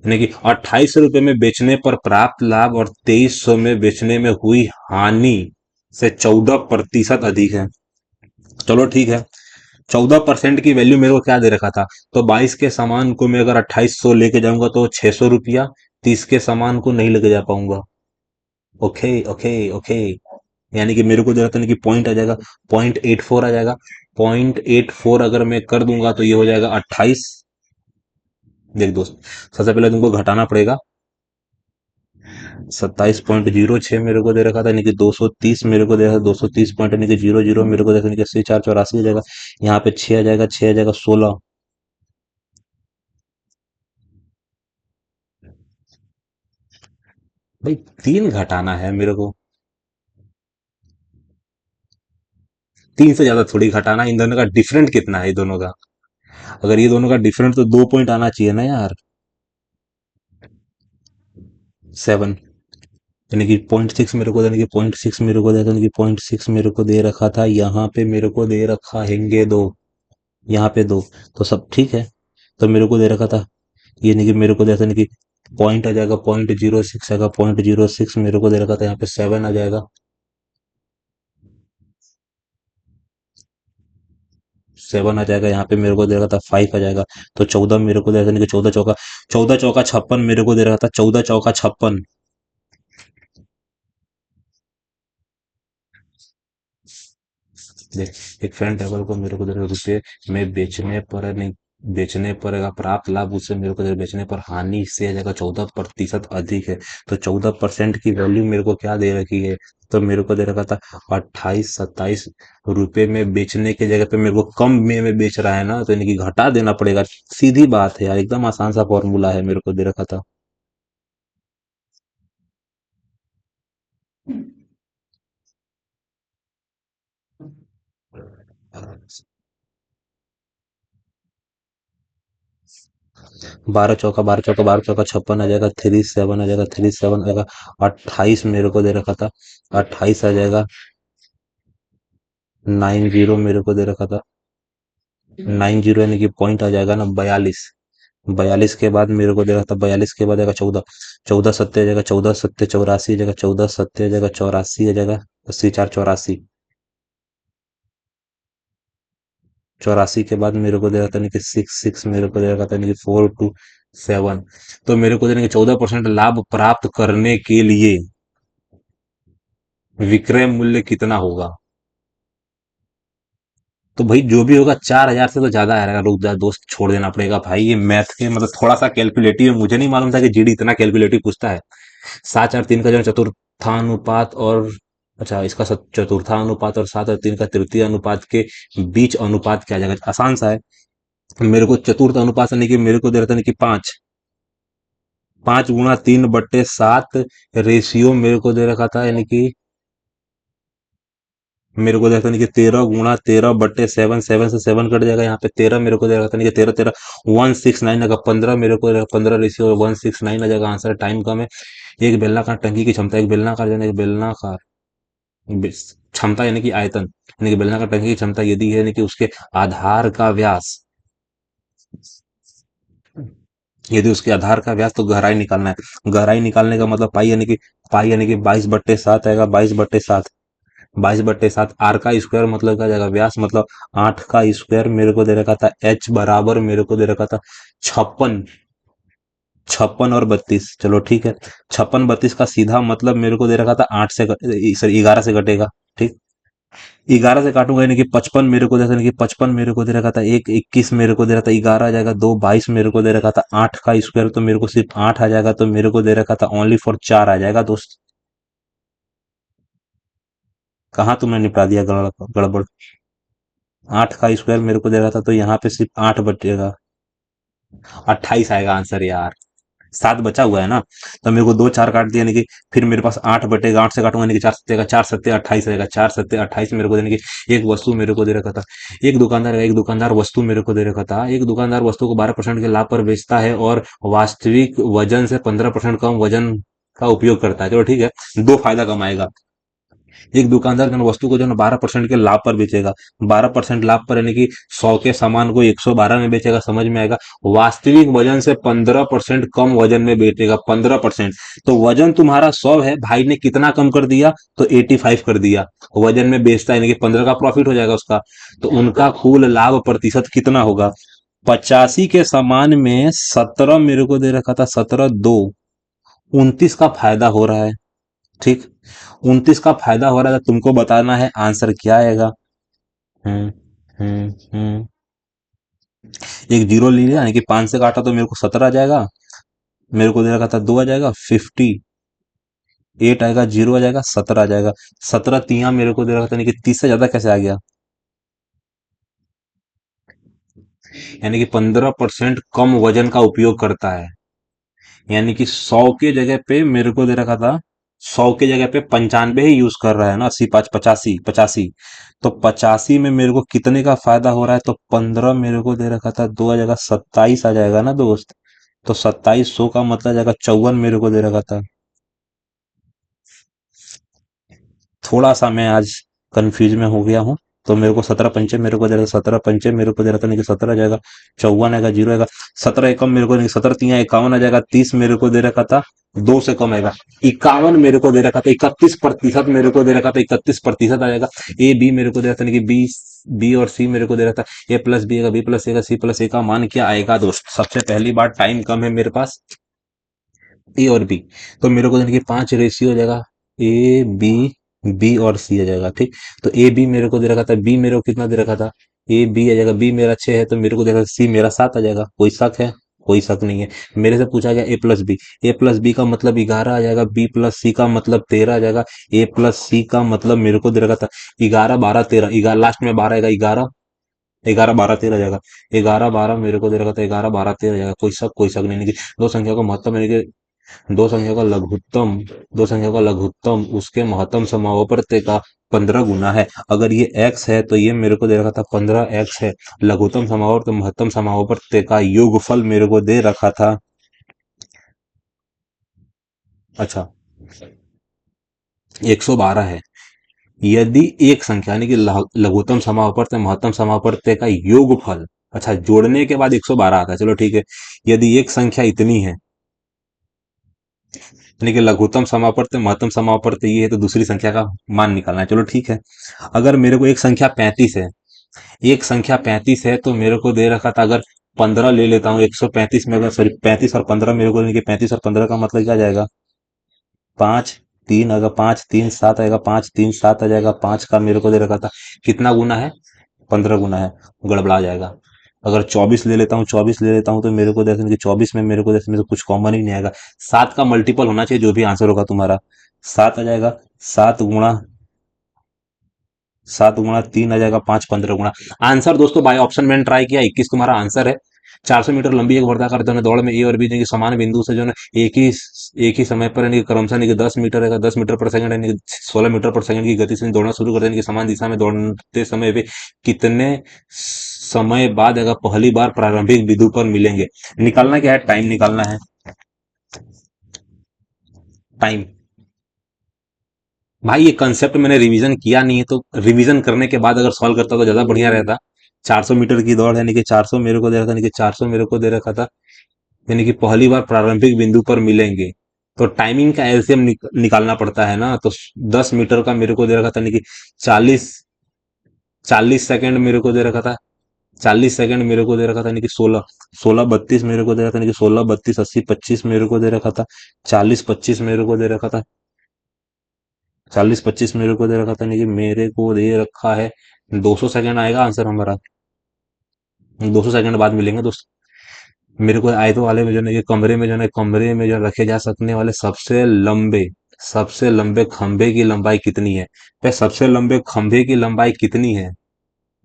यानी कि 28 रुपए में बेचने पर प्राप्त लाभ और 2300 में बेचने में हुई हानि से 14% अधिक है। चलो ठीक है, 14% की वैल्यू मेरे को क्या दे रखा था? तो 22 के सामान को मैं अगर 2800 लेके जाऊंगा तो 600 रुपया, 30 के सामान को नहीं लेके जा पाऊंगा। ओके ओके ओके, यानी कि मेरे को जो रहता है कि पॉइंट आ जाएगा, 0.84 आ जाएगा। 0.84 अगर मैं कर दूंगा तो ये हो जाएगा 28। देख दोस्त, सबसे पहले तुमको घटाना पड़ेगा। 27.06 मेरे को दे रखा था, यानी कि 230 मेरे को दे रखा था, 230 पॉइंट यानी कि 00 मेरे को दे रखा था, यानी कि 84 हो जाएगा। यहाँ पे 6 आ जाएगा, 6 आ जाएगा 16। भाई 3 घटाना है मेरे को, 3 से ज्यादा थोड़ी घटाना। इन दोनों का डिफरेंट कितना है? ये दोनों का, अगर ये दोनों का डिफरेंट तो 2 पॉइंट आना चाहिए ना यार। 7, यानी कि 0.6 मेरे को, यानी कि 0.6 मेरे को दे, यानी कि 0.6 मेरे को दे रखा था। यहाँ पे मेरे को दे रखा हैंगे दो, यहाँ पे दो, तो सब ठीक है। तो मेरे को दे रखा था, यानी कि मेरे को दे रखा था, यानी कि पॉइंट आ जाएगा, 0.06 आएगा, 0.06 मेरे को दे रखा था, यहाँ पे 7 आ जाएगा। 7 आ जाएगा, यहाँ पे मेरे को दे रखा था 5 आ जाएगा। तो 14 मेरे को दे रखा था, यानी कि 14 चौका, 14 चौका 56 मेरे को दे रखा था, 14 चौका 56। देख, एक फैन टेबल को मेरे को दे रहे रुपए में बेचने पर, नहीं, बेचने पर अगर प्राप्त लाभ उससे मेरे को दे, बेचने पर हानि से आ जाएगा 14% अधिक है। तो 14% की वैल्यू मेरे को क्या दे रखी है? तो मेरे को दे रखा था 28-27 रुपए में बेचने की जगह पे मेरे को कम में बेच रहा है ना, तो यानी कि घटा देना पड़ेगा। सीधी बात है यार, एकदम आसान सा फॉर्मूला है, मेरे को दे रखा था। 12 चौका 56 आ जाएगा, 37 आ जाएगा, 37 आ जाएगा। 28 मेरे को दे रखा था, 28 आ जाएगा। 90 मेरे को दे रखा था, 90 यानी कि पॉइंट आ जाएगा ना 42। 42 के बाद मेरे को दे रखा था, 42 के बाद आएगा 14, 14 सत्ते आ जाएगा, 14 सत्ते 84 आ जाएगा, 14 सत्ते आ जाएगा 84 आ जाएगा, 84 4 84। 84 के बाद मेरे को दे रहा था नहीं कि 6 6 मेरे को दे रहा था नहीं कि 4 2 7। तो मेरे को दे रहा है कि 14% लाभ प्राप्त करने के लिए विक्रय मूल्य कितना होगा। तो भाई जो भी होगा 4,000 से तो ज्यादा आएगा। रुक जा दोस्त, छोड़ देना पड़ेगा भाई, ये मैथ के मतलब थोड़ा सा कैलकुलेटिव है, मुझे नहीं मालूम था कि जीडी इतना कैलकुलेटिव पूछता है। 7 और 3 का जो है चतुर्थानुपात और, अच्छा इसका चतुर्थानुपात और 7 और 3 का तृतीय अनुपात के बीच अनुपात क्या आ जाएगा। आसान सा है। मेरे को चतुर्थ अनुपात यानी कि मेरे को दे रहा था, नहीं कि 5 5 गुणा 3/7 रेशियो मेरे को दे रखा था, यानी कि मेरे को देखा नहीं कि 13 गुणा 13/7, 7 से 7 कट जाएगा। यहाँ पे 13 मेरे को दे रखा था, नहीं कि 13 13 169 आएगा। 15 मेरे को 15 रेशियो 169 आ जाएगा। आंसर, टाइम कम है। एक बेलनाकार टंकी की क्षमता, एक बेलनाकार यानी कि बेलनाकार क्षमता यानी कि आयतन, यानी कि बेलनाकार टंकी की क्षमता यदि है, यानी कि उसके आधार का व्यास, यदि उसके आधार का व्यास तो गहराई निकालना है। गहराई निकालने का मतलब पाई यानी कि 22/7 आएगा। 22/7, 22/7 आर का स्क्वायर मतलब क्या जाएगा, व्यास मतलब 8 का स्क्वायर। मेरे को दे रखा था एच बराबर, मेरे को दे रखा था 56। 56 और 32, चलो ठीक है। 56 32 का सीधा मतलब मेरे को दे रखा था सॉरी 11 से कटेगा। ठीक, 11 से काटूंगा यानी कि 55 मेरे को दे रखा था, 55 मेरे को दे रखा था। 1 21 मेरे को दे रहा था, 11 आ जाएगा। 2 22 मेरे को दे रखा था। 8 का स्क्वायर तो मेरे को सिर्फ 8 आ जाएगा। तो मेरे को दे रखा था ओनली फॉर 4 आ जाएगा दोस्त। कहाँ तुमने निपटा दिया गड़बड़। 8 का स्क्वायर मेरे को दे रहा था, तो यहाँ पे सिर्फ 8 बचेगा। 28 आएगा आंसर यार। 7 बचा हुआ है ना, तो मेरे को 2 4 काट दिया, यानी कि फिर मेरे पास 8 बटेगा। 8 से काटूंगा यानी कि 4 सत्ते का 4 7 28 रहेगा। 4 7 28 मेरे को देने की एक वस्तु मेरे को दे रखा था। एक दुकानदार वस्तु मेरे को दे रखा था। एक दुकानदार वस्तु को 12% के लाभ पर बेचता है और वास्तविक वजन से 15% कम वजन का उपयोग करता है। चलो ठीक है, दो फायदा कमाएगा। एक दुकानदार जो है वस्तु को जो है 12% के लाभ पर बेचेगा। 12% लाभ पर यानी कि 100 के सामान को 112 में बेचेगा, समझ में आएगा। वास्तविक वजन से 15% कम वजन में बेचेगा, 15%। तो वजन तुम्हारा 100 है, भाई ने कितना कम कर दिया, तो 85 कर दिया। वजन में बेचता है यानी कि 15 का प्रॉफिट हो जाएगा उसका। तो उनका कुल लाभ प्रतिशत कितना होगा। 85 के सामान में 17 मेरे को दे रखा था, 17 2 29 का फायदा हो रहा है। ठीक, 29 का फायदा हो रहा है, तो तुमको बताना है आंसर क्या आएगा। हम्म हम्म। एक जीरो ले लिया, यानी कि 5 से काटा तो मेरे को 17 आ जाएगा। मेरे को दे रखा था 2 आ जाएगा, 58 आएगा, जीरो आ जाएगा, 17 आ जाएगा। 17 तिया मेरे को दे रखा था, यानी कि 30 से ज्यादा कैसे आ गया। यानी कि 15% कम वजन का उपयोग करता है। यानी कि 100 के जगह पे मेरे को दे रखा था, 100 के जगह पे 95 ही यूज कर रहा है ना। 80 5 85 85, तो 85 में मेरे को कितने का फायदा हो रहा है, तो 15 मेरे को दे रखा था, 2 आ जाएगा, 27 आ जाएगा ना दोस्त। तो 2700 का मतलब आ जाएगा 54 मेरे को दे रखा था। थोड़ा सा मैं आज कंफ्यूज में हो गया हूँ। तो मेरे को 17 पंचे मेरे को दे रहा था, 17 पंचे मेरे को दे रहा था, नहीं कि 17 आ जाएगा। 54 आएगा, जीरो आएगा। 17 एकम मेरे को नहीं, 17 तिया 51 आ जाएगा। 30 मेरे को दे रखा था, 2 से कम आएगा। 51 मेरे को दे रखा था, 31% मेरे को दे रखा था, 31% आ जाएगा। ए बी मेरे को दे रहा था, नहीं कि बी और सी मेरे को दे रहा था। ए प्लस बी का, बी प्लस ए का, सी प्लस ए का मान क्या आएगा दोस्त। सबसे पहली बार टाइम कम है मेरे पास। ए और बी, तो मेरे को यानी कि 5 रेशियो हो जाएगा। ए बी, बी और सी आ जाएगा। ठीक, तो ए बी मेरे को दे रखा था, बी मेरे को कितना दे रखा था, ए बी आ जाएगा। बी मेरा 6 है, तो मेरे को दे रखा था सी मेरा 7 आ जाएगा। कोई शक है, कोई शक नहीं है। मेरे से पूछा गया ए प्लस बी, ए प्लस बी का मतलब 11 आ जाएगा। बी प्लस सी का मतलब 13 आ जाएगा। ए प्लस सी का मतलब मेरे को दे रखा था 11 12 13, 11 लास्ट में 12 आएगा। 11 11 12 13 आ जाएगा। 11 12 मेरे को दे रखा था, 11 12 13 आ जाएगा। कोई शक नहीं, नहीं कि दो संख्या को महत्तम यानी कि दो संख्या का लघुत्तम, दो संख्या का लघुत्तम उसके महत्तम समावर्त का 15 गुना है। अगर ये x है तो ये मेरे को दे रखा था 15x है। लघुत्तम समावर्त महत्तम समावर्त का योगफल मेरे को दे रखा था। अच्छा, 112 है। यदि एक संख्या यानी कि लघुत्तम समावर्त महत्तम समावर्त का योगफल, अच्छा जोड़ने के बाद 112 आता है, चलो ठीक है। यदि एक संख्या इतनी है, यानी कि लघुत्तम समावर्त महत्तम समावर्त ये है, तो दूसरी संख्या का मान निकालना है। चलो ठीक है। अगर मेरे को एक संख्या 35 है, एक संख्या 35 है, तो मेरे को दे रखा था, अगर 15 ले लेता हूँ 135 में, अगर सॉरी 35 और 15 मेरे को, यानी कि 35 और 15 का मतलब क्या जाएगा, 5 3, अगर 5 3 7 आएगा, 5 3 7 आ जाएगा, 5 का मेरे को दे रखा था कितना गुना है, 15 गुना है, गड़बड़ा जाएगा। अगर 24 ले लेता हूँ, 24 ले लेता हूँ, तो मेरे को देखने कि 24 में मेरे को देखने में कुछ कॉमन ही नहीं आएगा। 7 का मल्टीपल होना चाहिए जो भी आंसर होगा तुम्हारा, 7 आ जाएगा। 7 गुणा 3 आ जाएगा, 5 15 गुणा। आंसर दोस्तों बाय ऑप्शन मैंने ट्राई किया, 21 तुम्हारा आंसर है। 400 मीटर लंबी एक वर्गाकार जो है दौड़ में ए और बी जो समान बिंदु से जो है एक ही समय पर यानी कि क्रमशः यानी कि 10 मीटर है, 10 मीटर पर सेकंड यानी कि 16 मीटर पर सेकंड की गति से दौड़ना शुरू कर देने की समान दिशा में दौड़ते समय वे कितने समय बाद अगर पहली बार प्रारंभिक बिंदु पर मिलेंगे। निकालना क्या है, टाइम निकालना है, टाइम। भाई ये कंसेप्ट मैंने रिवीजन किया नहीं है, तो रिवीजन करने के बाद अगर सॉल्व करता तो ज्यादा बढ़िया रहता। 400 मीटर की दौड़ है, यानी कि 400 मेरे को दे रखा था, यानी कि 400 मेरे को दे रखा था, यानी कि पहली बार प्रारंभिक बिंदु पर मिलेंगे, तो टाइमिंग का एलसीएम निकालना पड़ता है ना। तो 10 मीटर का मेरे को दे रखा था, यानी कि 40 40 सेकंड मेरे को दे रखा था, 40 सेकंड मेरे को दे रखा था, यानी कि 16 16 32 मेरे को दे रखा था, यानी कि 16 32 80 25 मेरे को दे रखा था, 40 25 मेरे को दे रखा था, 40 25 मेरे को दे रखा था, यानी कि मेरे को दे रखा है 200 सेकंड आएगा आंसर हमारा। 200 सेकंड बाद मिलेंगे दोस्त। मेरे को आयतो वाले में जो है कमरे में जो रखे जा सकने वाले सबसे लंबे खंभे की लंबाई कितनी है। पे सबसे लंबे खंभे की लंबाई कितनी है,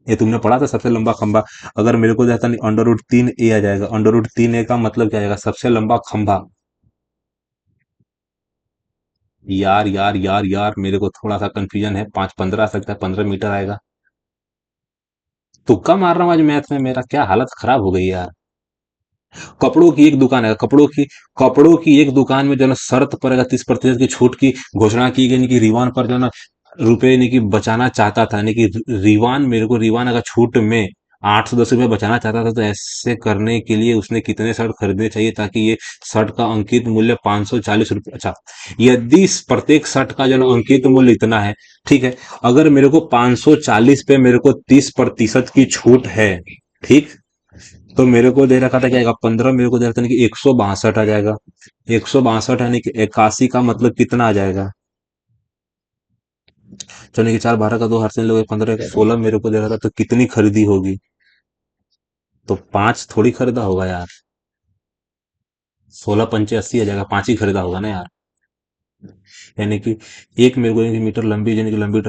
ये तुमने पढ़ा था सबसे लंबा खंभा। अगर मेरे को देता नहीं, अंडर रूट 3 ए आ जाएगा। अंडर रूट 3 ए का मतलब क्या आएगा, सबसे लंबा खंभा। यार यार यार यार, मेरे को थोड़ा सा कंफ्यूजन है, 5 15 आ सकता है, 15 मीटर आएगा। तुक्का मार रहा हूँ आज मैथ में, मेरा क्या हालत खराब हो गई यार। कपड़ों की एक दुकान है, कपड़ों की एक दुकान में जो है ना शर्त पर अगर 30% की छूट की घोषणा की गई, यानी कि रिवान पर जो है ना रुपए यानी कि बचाना चाहता था, यानी कि रिवान अगर छूट में 810 रुपये बचाना चाहता था, तो ऐसे करने के लिए उसने कितने शर्ट खरीदने चाहिए ताकि ये शर्ट का अंकित मूल्य 540 रुपये, अच्छा, यदि प्रत्येक शर्ट का जो है ना अंकित मूल्य इतना है, ठीक है, अगर मेरे को 540 पे मेरे को 30% की छूट है, ठीक, तो मेरे को दे रखा था क्या आएगा, 15 मेरे को दे रखा था कि 162 आ जाएगा। 162 यानी कि 81 का मतलब कितना आ जाएगा, चलिए कि 4 12 का 2 हाथ से लोगे, 15 16 मेरे को दे रहा था, तो कितनी खरीदी होगी, तो 5 थोड़ी खरीदा होगा यार। 16 पंचे 80 आ जाएगा, 5 ही खरीदा होगा ना यार। यानी कि एक मेरे को यानी कि मीटर लंबी, यानी कि लंबी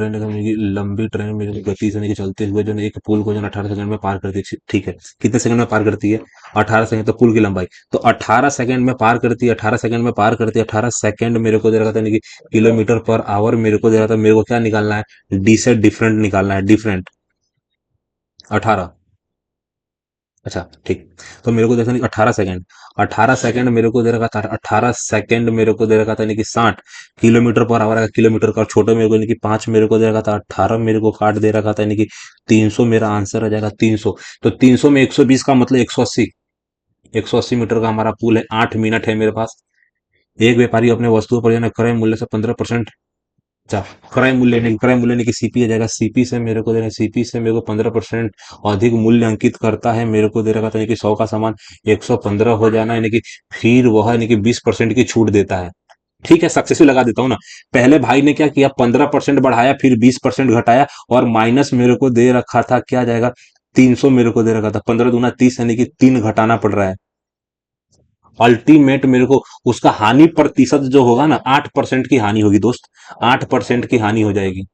ट्रेन मेरे को गति से यानी कि चलते हुए जो है एक पुल को जो है 18 सेकंड में पार करती है, ठीक है, कितने सेकंड में पार करती है, 18 सेकंड, तो पुल की लंबाई, तो 18 सेकंड में पार करती है, 18 सेकंड में पार करती है, 18 सेकंड मेरे को दे रखा था, यानी कि किलोमीटर पर आवर मेरे को दे रहा था, मेरे को क्या निकालना है, डी से डिफरेंट निकालना है, डिफरेंट 18, अच्छा ठीक। तो मेरे को देखा नहीं, 18 सेकंड, 18 सेकंड मेरे को दे रखा था, 18 सेकंड मेरे को दे रखा था, यानी कि 60 किलोमीटर पर आवर, किलोमीटर का छोटे मेरे को यानी कि 5 मेरे को दे रखा था, 18 मेरे को काट दे रखा था, यानी कि 300 मेरा आंसर आ जाएगा, 300। तो 300 में 120 का मतलब 180, 180 मीटर का हमारा पुल है, 8 मिनट है मेरे पास। एक व्यापारी अपने वस्तुओं पर जो है ना क्रय मूल्य से 15%, अच्छा, क्रय मूल्य नहीं कि सीपी आ जाएगा, सीपी से मेरे को देना, सीपी से मेरे को 15% अधिक मूल्य अंकित करता है, मेरे को दे रखा था, यानी कि 100 का सामान 115 हो जाना, यानी कि फिर वह यानी कि 20% की छूट देता है। ठीक है, सक्सेसफुल लगा देता हूँ ना। पहले भाई ने क्या किया, 15% बढ़ाया, फिर 20% घटाया, और माइनस मेरे को दे रखा था क्या जाएगा, 300 मेरे को दे रखा था, 15 दूना 30, यानी कि 3 घटाना पड़ रहा है। अल्टीमेट मेरे को उसका हानि प्रतिशत जो होगा ना, 8% की हानि होगी दोस्त, 8% की हानि हो जाएगी।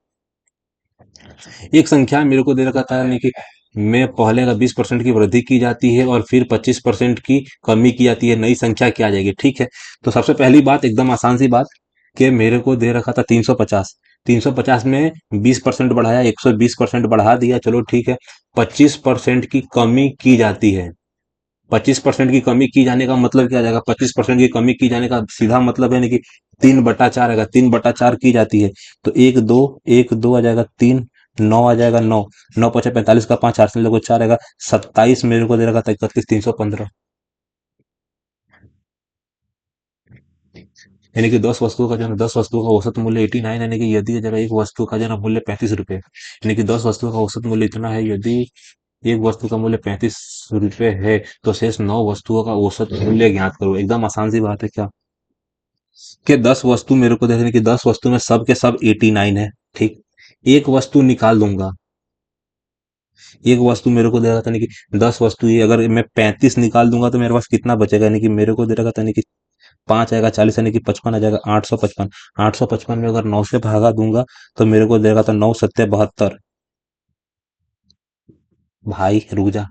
एक संख्या मेरे को दे रखा था, यानी कि में पहले का 20% की वृद्धि की जाती है और फिर 25% की कमी की जाती है, नई संख्या क्या आ जाएगी, ठीक है। तो सबसे पहली बात, एकदम आसान सी बात, कि मेरे को दे रखा था 350, 350 में 20% बढ़ाया, 120% बढ़ा दिया, चलो ठीक है। 25% की कमी की जाती है, 25% की कमी की जाने का मतलब क्या आ जाएगा, 25% की कमी की जाने का सीधा मतलब है, कि 3/4 आएगा, 3/4 की जाती है, तो एक दो आ जाएगा, 3 9 आ जाएगा, 9 9 पचा 45 का 5, 4 से लोग 4 आएगा, 27 मेरे को दे रखा था, 31 315। यानी कि 10 वस्तुओं का जो है 10 वस्तुओं का औसत मूल्य 89, यानी कि यदि अगर एक वस्तु का जो है मूल्य 35 रुपए, यानी कि 10 वस्तुओं का औसत मूल्य इतना है, यदि एक वस्तु का मूल्य 35 रुपए है, तो शेष 9 वस्तुओं का औसत मूल्य ज्ञात करो। एकदम आसान सी बात है क्या, कि 10 वस्तु मेरे को देखने की, 10 वस्तु में सब के सब 89 है, ठीक। एक वस्तु निकाल दूंगा, एक वस्तु मेरे को दे रहा था नहीं कि 10 वस्तु ही, अगर मैं 35 निकाल दूंगा तो मेरे पास कितना बचेगा, यानी कि मेरे को दे रखा था नहीं कि 5 आएगा 40, यानी कि 55 आ जाएगा, 855। 855 में अगर 9 से भागा दूंगा तो मेरे को देगा था 9 सत्या 72। भाई रुक जा,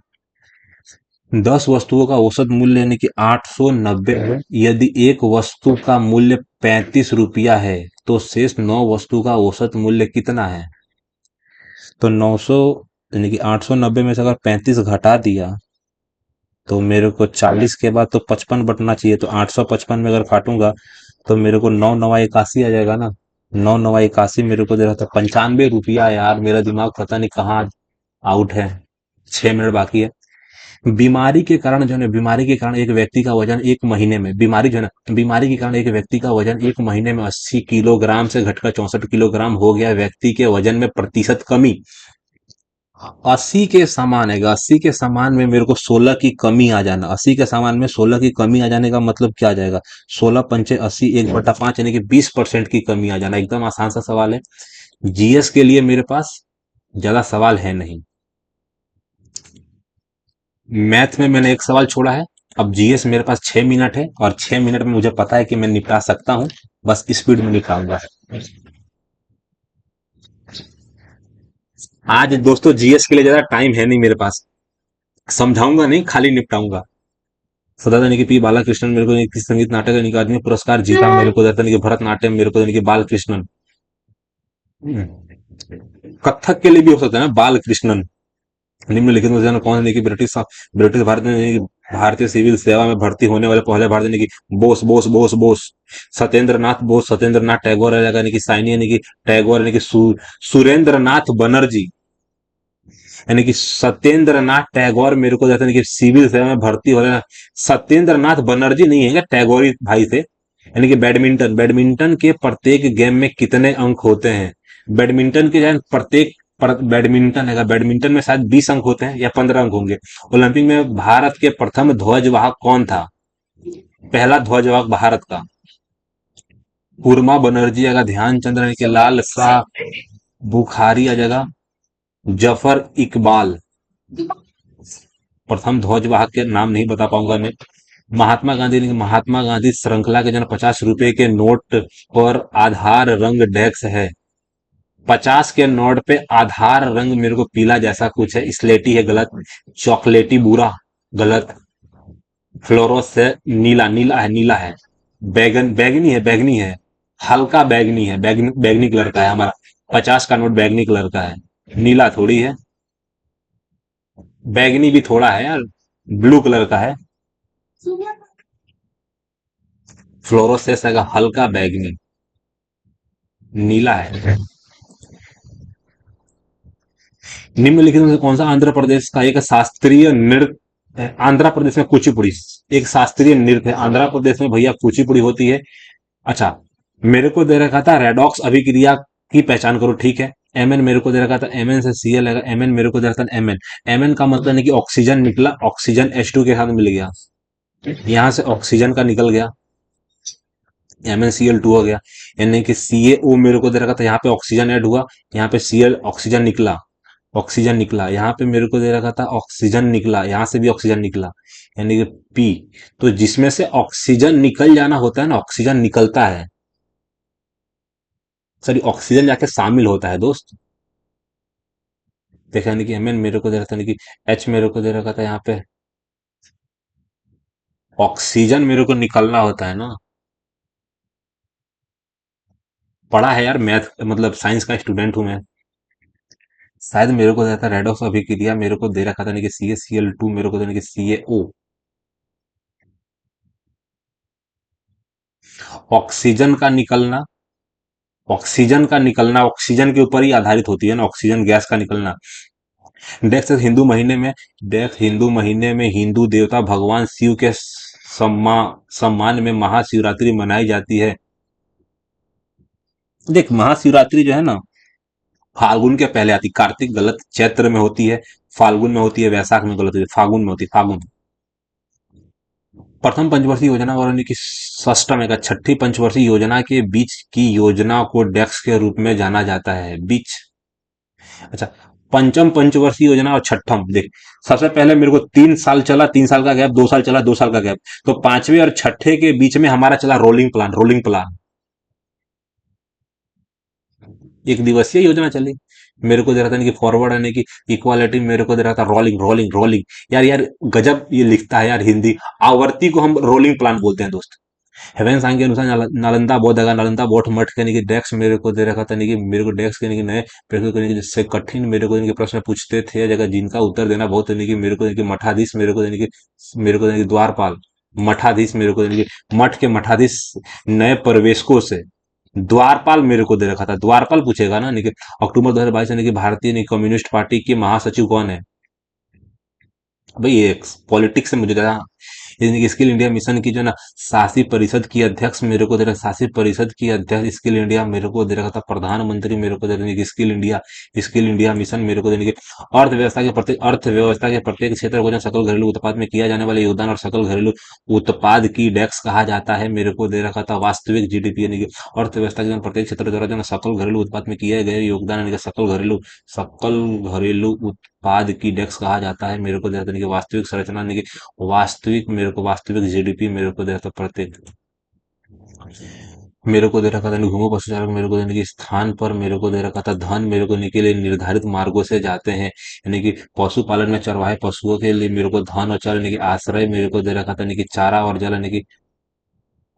10 वस्तुओं का औसत मूल्य यानी कि 890 है। यदि एक वस्तु का मूल्य 35 रुपया है, तो शेष 9 वस्तु का औसत मूल्य कितना है। तो 900, यानी कि 890 में से अगर 35 घटा दिया तो मेरे को 40 के बाद तो 55 बटना चाहिए, तो 855 में अगर काटूंगा तो मेरे को 9 9 81 आ जाएगा ना। 9 9 81 मेरे को दे रहा था 95 रुपया। यार मेरा दिमाग पता नहीं कहाँ आउट है। 6 मिनट बाकी है। बीमारी के कारण जो है ना, बीमारी के कारण एक व्यक्ति का वजन एक महीने में, बीमारी जो है ना, बीमारी के कारण एक व्यक्ति का वजन एक महीने में 80 किलोग्राम से घटकर 64 किलोग्राम हो गया। व्यक्ति के वजन में प्रतिशत कमी 80 के समान है। 80 के समान में मेरे को 16 की कमी आ जाना, 80 के समान में 16 की कमी आ जाने का मतलब क्या आ जाएगा, 16 पंचे 80, 1/5, यानी कि 20% की कमी आ जाना। एकदम आसान सा सवाल है। जीएस के लिए मेरे पास ज्यादा सवाल है नहीं। मैथ में मैंने एक सवाल छोड़ा है। अब जीएस मेरे पास 6 मिनट है, और 6 मिनट में मुझे पता है कि मैं निपटा सकता हूं। बस स्पीड में निपटाऊंगा। आज दोस्तों जीएस के लिए ज्यादा टाइम है नहीं मेरे पास। समझाऊंगा नहीं, खाली निपटाऊंगा। सदा यानी कि पी बालाकृष्णन मेरे को यानी कि संगीत नाटक अकादमी पुरस्कार जीता। मेरे को यानी कि भरतनाट्यम मेरे को यानी कि बालकृष्णन। कथक के लिए भी हो सकता है ना बालकृष्णन। निम्नलिखित में से कौन है, यानी कि ब्रिटिश भारत में यानी कि भारतीय सिविल सेवा में भर्ती होने वाले पहले भारतीय, यानी कि बोस बोस बोस बोस सत्येंद्र नाथ बोस, सत्येंद्र नाथ टैगोर है, यानी कि साइनी, यानी कि टैगोर, यानी कि सुरेंद्र नाथ बनर्जी, यानी कि सत्येंद्र नाथ टैगोर मेरे को जाता है कि सिविल सेवा में भर्ती हो रहे हैं। सत्येंद्र नाथ बनर्जी नहीं है, टैगोर ही भाई थे। यानी कि बैडमिंटन, बैडमिंटन के प्रत्येक गेम में कितने अंक होते हैं। बैडमिंटन के जो प्रत्येक बैडमिंटन है, बैडमिंटन में शायद 20 अंक होते हैं या 15 अंक होंगे। ओलंपिक में भारत के प्रथम ध्वजवाहक कौन था, पहला ध्वजवाहक भारत का। कुरमा बनर्जी आएगा, ध्यानचंद्र यानी कि लाल शाह बुखारी आ जाएगा, जफर इकबाल। प्रथम ध्वजवाहक के नाम नहीं बता पाऊंगा मैं। महात्मा गांधी, महात्मा गांधी श्रृंखला के जन 50 रुपए के नोट पर आधार रंग डेक्स है। 50 के नोट पे आधार रंग मेरे को पीला जैसा कुछ है, स्लेटी है गलत, चॉकलेटी बुरा गलत, फ्लोरोस से नीला, नीला है, नीला है, बैगन बैगनी है, बैगनी है, हल्का बैगनी है, बैगनी कलर का है हमारा। 50 का नोट बैगनी कलर का है, नीला थोड़ी है। बैगनी भी थोड़ा है यार, ब्लू कलर का है। फ्लोरोसेस है हल्का बैगनी, नीला है। निम्नलिखित में से कौन सा आंध्र प्रदेश का एक शास्त्रीय नृत्य है। आंध्र प्रदेश में कुचिपुड़ी एक शास्त्रीय नृत्य है। आंध्र प्रदेश में भैया कुचिपुड़ी होती है। अच्छा, मेरे को दे रखा था रेडॉक्स अभिक्रिया की पहचान करो, ठीक है। एमएन मेरे को दे रखा था, एमएन से सीएल आएगा, एमएन मेरे को दे रखा था एमएन। एमएन का मतलब है कि ऑक्सीजन निकला, ऑक्सीजन H2 के साथ मिल गया, यहां से ऑक्सीजन का निकल गया, MnCl2 हो गया। यानी कि CaO मेरे को दे रखा था, यहाँ पे ऑक्सीजन ऐड हुआ, यहाँ पे Cl ऑक्सीजन निकला, ऑक्सीजन निकला, यहाँ पे मेरे को दे रखा था ऑक्सीजन निकला, यहाँ से भी ऑक्सीजन निकला, यानी कि पी। तो जिसमें से ऑक्सीजन निकल जाना होता है ना, ऑक्सीजन निकलता है, सॉरी ऑक्सीजन जाके शामिल होता है दोस्त। देखा, यानी कि Mn मेरे को दे रखा था, यानी कि H मेरे को दे रखा था, यहाँ पे ऑक्सीजन मेरे को निकलना होता है ना। पढ़ा है यार मैथ, मतलब साइंस का स्टूडेंट हूं मैं। शायद मेरे को देता रेडॉक्स अभिक्रिया मेरे को दे रखा था, यानी कि CaCl2 मेरे को देने की CaO। ऑक्सीजन का निकलना, ऑक्सीजन का निकलना ऑक्सीजन के ऊपर ही आधारित होती है ना, ऑक्सीजन गैस का निकलना। डेक्स हिंदू महीने में, डेक्स हिंदू महीने में हिंदू देवता भगवान शिव के सम्मान में महाशिवरात्रि मनाई जाती है। देख, महाशिवरात्रि जो है ना, फाल्गुन के पहले आती, कार्तिक गलत, चैत्र में होती है, फाल्गुन में होती है, वैशाख में गलत होती है, फागुन में होती है, फागुन। प्रथम पंचवर्षीय योजना और यानी कि षष्टम एक छठी पंचवर्षीय योजना के बीच की योजना को डेक्स के रूप में जाना जाता है, बीच। अच्छा, पंचम पंचवर्षीय योजना और छठम देख, सबसे पहले मेरे को 3 साल चला, 3 साल का गैप, 2 साल चला, 2 साल का गैप, तो पांचवे और छठे के बीच में हमारा चला रोलिंग प्लान, रोलिंग प्लान, एक दिवसीय योजना चली। मेरे को दे रहा था कि फॉरवर्ड आने की इक्वालिटी, मेरे को दे रहा था रोलिंग रोलिंग रोलिंग। यार यार, गजब ये लिखता है यार हिंदी। आवर्ती को हम रोलिंग प्लान बोलते हैं दोस्त। हेवेन सांग के अनुसार नालंदा बौद्ध अगा नालंदा बौद्ध मठ के कि डेस्क मेरे को दे रखा था, नहीं कि मेरे को डेस्क के नहीं कि नए प्रश्न करने की, जिससे कठिन मेरे को इनके प्रश्न पूछते थे, जगह जिनका उत्तर देना बहुत नहीं कि मेरे को नहीं कि मठाधीश मेरे को नहीं कि मेरे को नहीं कि द्वारपाल, मठाधीश मेरे को नहीं कि मठ के मठाधीश नए प्रवेशकों से, द्वारपाल मेरे को दे रखा था, द्वारपाल पूछेगा ना, नहीं कि अक्टूबर 2022 यानी कि भारतीय नहीं कम्युनिस्ट पार्टी के महासचिव कौन है। भाई एक पॉलिटिक्स से मुझे ज्यादा, यानी कि स्किल इंडिया मिशन की जो ना शासी परिषद की अध्यक्ष मेरे को दे रहा, शासी परिषद की अध्यक्ष स्किल इंडिया मेरे को दे रखा था, प्रधानमंत्री मेरे को दे रहे कि स्किल इंडिया मिशन मेरे को देने की, अर्थव्यवस्था के प्रत्येक क्षेत्र को जो सकल घरेलू उत्पाद में किया जाने वाले योगदान और सकल घरेलू उत्पाद की डेक्स कहा जाता है, मेरे को दे रखा था वास्तविक जीडीपी, यानी कि अर्थव्यवस्था के प्रत्येक क्षेत्र द्वारा जो सकल घरेलू उत्पाद में किए गए योगदान, यानी कि सकल घरेलू उत्पाद की डेक्स कहा जाता है, मेरे को दे रहा था कि वास्तविक संरचना, यानी कि वास्तविक, मेरे को वास्तविक जीडीपी मेरे को दे रहा था प्रत्येक, मेरे को दे रखा था घूमो पशुचारक मेरे को देने के स्थान पर, मेरे को दे रखा था धन मेरे को के लिए निर्धारित मार्गों से जाते हैं, यानी कि पशुपालन में चरवाहे पशुओं के लिए मेरे को धन और चर यानी कि आश्रय मेरे को दे रखा था, यानी कि चारा और जल, यानी कि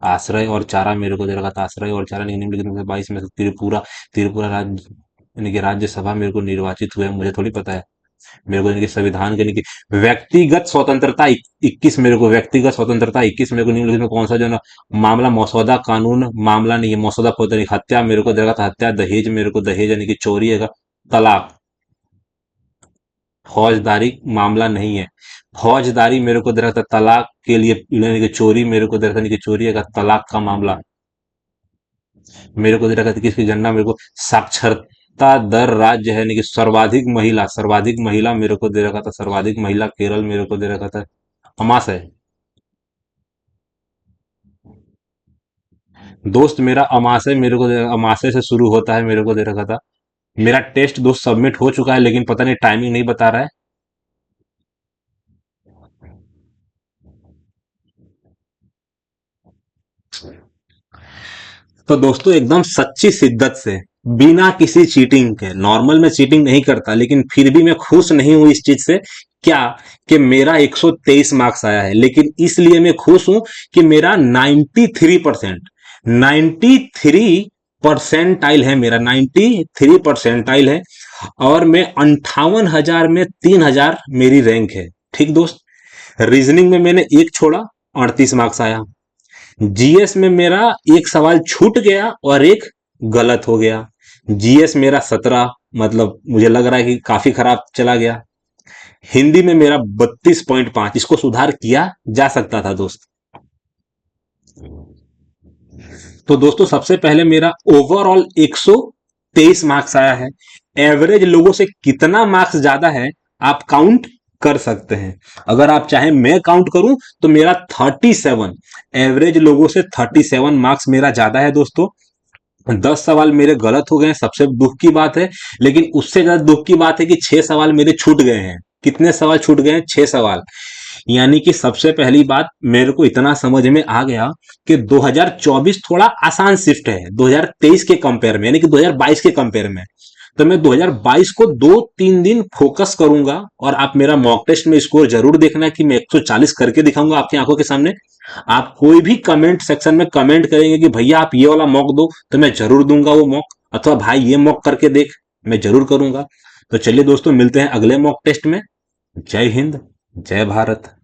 आश्रय और चारा मेरे को दे रखा था, आश्रय और चारा, यानी कि निम्नलिखित में से 22 में से त्रिपुरा, त्रिपुरा राज्य यानी कि राज्यसभा मेरे को निर्वाचित हुए, मुझे थोड़ी पता है। मेरे को इनके संविधान के इनकी व्यक्तिगत स्वतंत्रता 21 मेरे को, व्यक्तिगत स्वतंत्रता 21 मेरे को निम्नलिखित में कौन सा जो ना मामला, मसौदा कानून मामला नहीं है, मसौदा फौजदारी, हत्या मेरे को देगा था, हत्या, दहेज मेरे को दहेज यानी कि चोरी है, तलाक फौजदारी मामला नहीं है, फौजदारी मेरे को दे रहा था तलाक के लिए, यानी कि चोरी मेरे को दे रहा था, यानी कि चोरी है तलाक का मामला, मेरे को दे रखा था कि इसकी गणना मेरे को साक्षरता दर राज्य है, यानी कि सर्वाधिक महिला मेरे को दे रखा था, सर्वाधिक महिला केरल मेरे को दे रखा था, अमाशय दोस्त मेरा, अमाशय मेरे को अमाशय से शुरू होता है, मेरे को दे रखा था। मेरा टेस्ट दोस्त सबमिट हो चुका है, लेकिन पता नहीं टाइमिंग नहीं बता रहा है। तो दोस्तों एकदम सच्ची शिद्दत से, बिना किसी चीटिंग के, नॉर्मल में चीटिंग नहीं करता, लेकिन फिर भी मैं खुश नहीं हूं इस चीज से, क्या, कि मेरा 123 मार्क्स आया है, लेकिन इसलिए मैं खुश हूं कि मेरा 93%, 93 परसेंटाइल है, मेरा 93 परसेंटाइल है, और मैं 58,000 में 3,000 मेरी रैंक है। ठीक दोस्त, रीजनिंग में मैंने एक छोड़ा, 38 मार्क्स आया, जीएस में मेरा एक सवाल छूट गया और एक गलत हो गया, जीएस मेरा 17, मतलब मुझे लग रहा है कि काफी खराब चला गया। हिंदी में मेरा 32.5, इसको सुधार किया जा सकता था दोस्त। तो दोस्तों सबसे पहले मेरा ओवरऑल 123 मार्क्स आया है। एवरेज लोगों से कितना मार्क्स ज्यादा है आप काउंट कर सकते हैं। अगर आप चाहें मैं काउंट करूं तो मेरा 37, एवरेज लोगों से 37 मार्क्स मेरा ज्यादा है दोस्तों। 10 सवाल मेरे गलत हो गए, सबसे दुख की बात है, लेकिन उससे ज्यादा दुख की बात है कि 6 सवाल मेरे छूट गए हैं। कितने सवाल छूट गए हैं? 6 सवाल। यानी कि सबसे पहली बात मेरे को इतना समझ में आ गया कि 2024 थोड़ा आसान शिफ्ट है 2023 के कंपेयर में, यानी कि 2022 के कंपेयर में। तो मैं 2022 को 2-3 दिन फोकस करूंगा, और आप मेरा मॉक टेस्ट में स्कोर जरूर देखना कि मैं 140 करके दिखाऊंगा आपकी आंखों के सामने। आप कोई भी कमेंट सेक्शन में कमेंट करेंगे कि भैया आप ये वाला मॉक दो, तो मैं जरूर दूंगा वो मॉक, अथवा भाई ये मॉक करके देख, मैं जरूर करूंगा। तो चलिए दोस्तों, मिलते हैं अगले मॉक टेस्ट में। जय हिंद, जय भारत।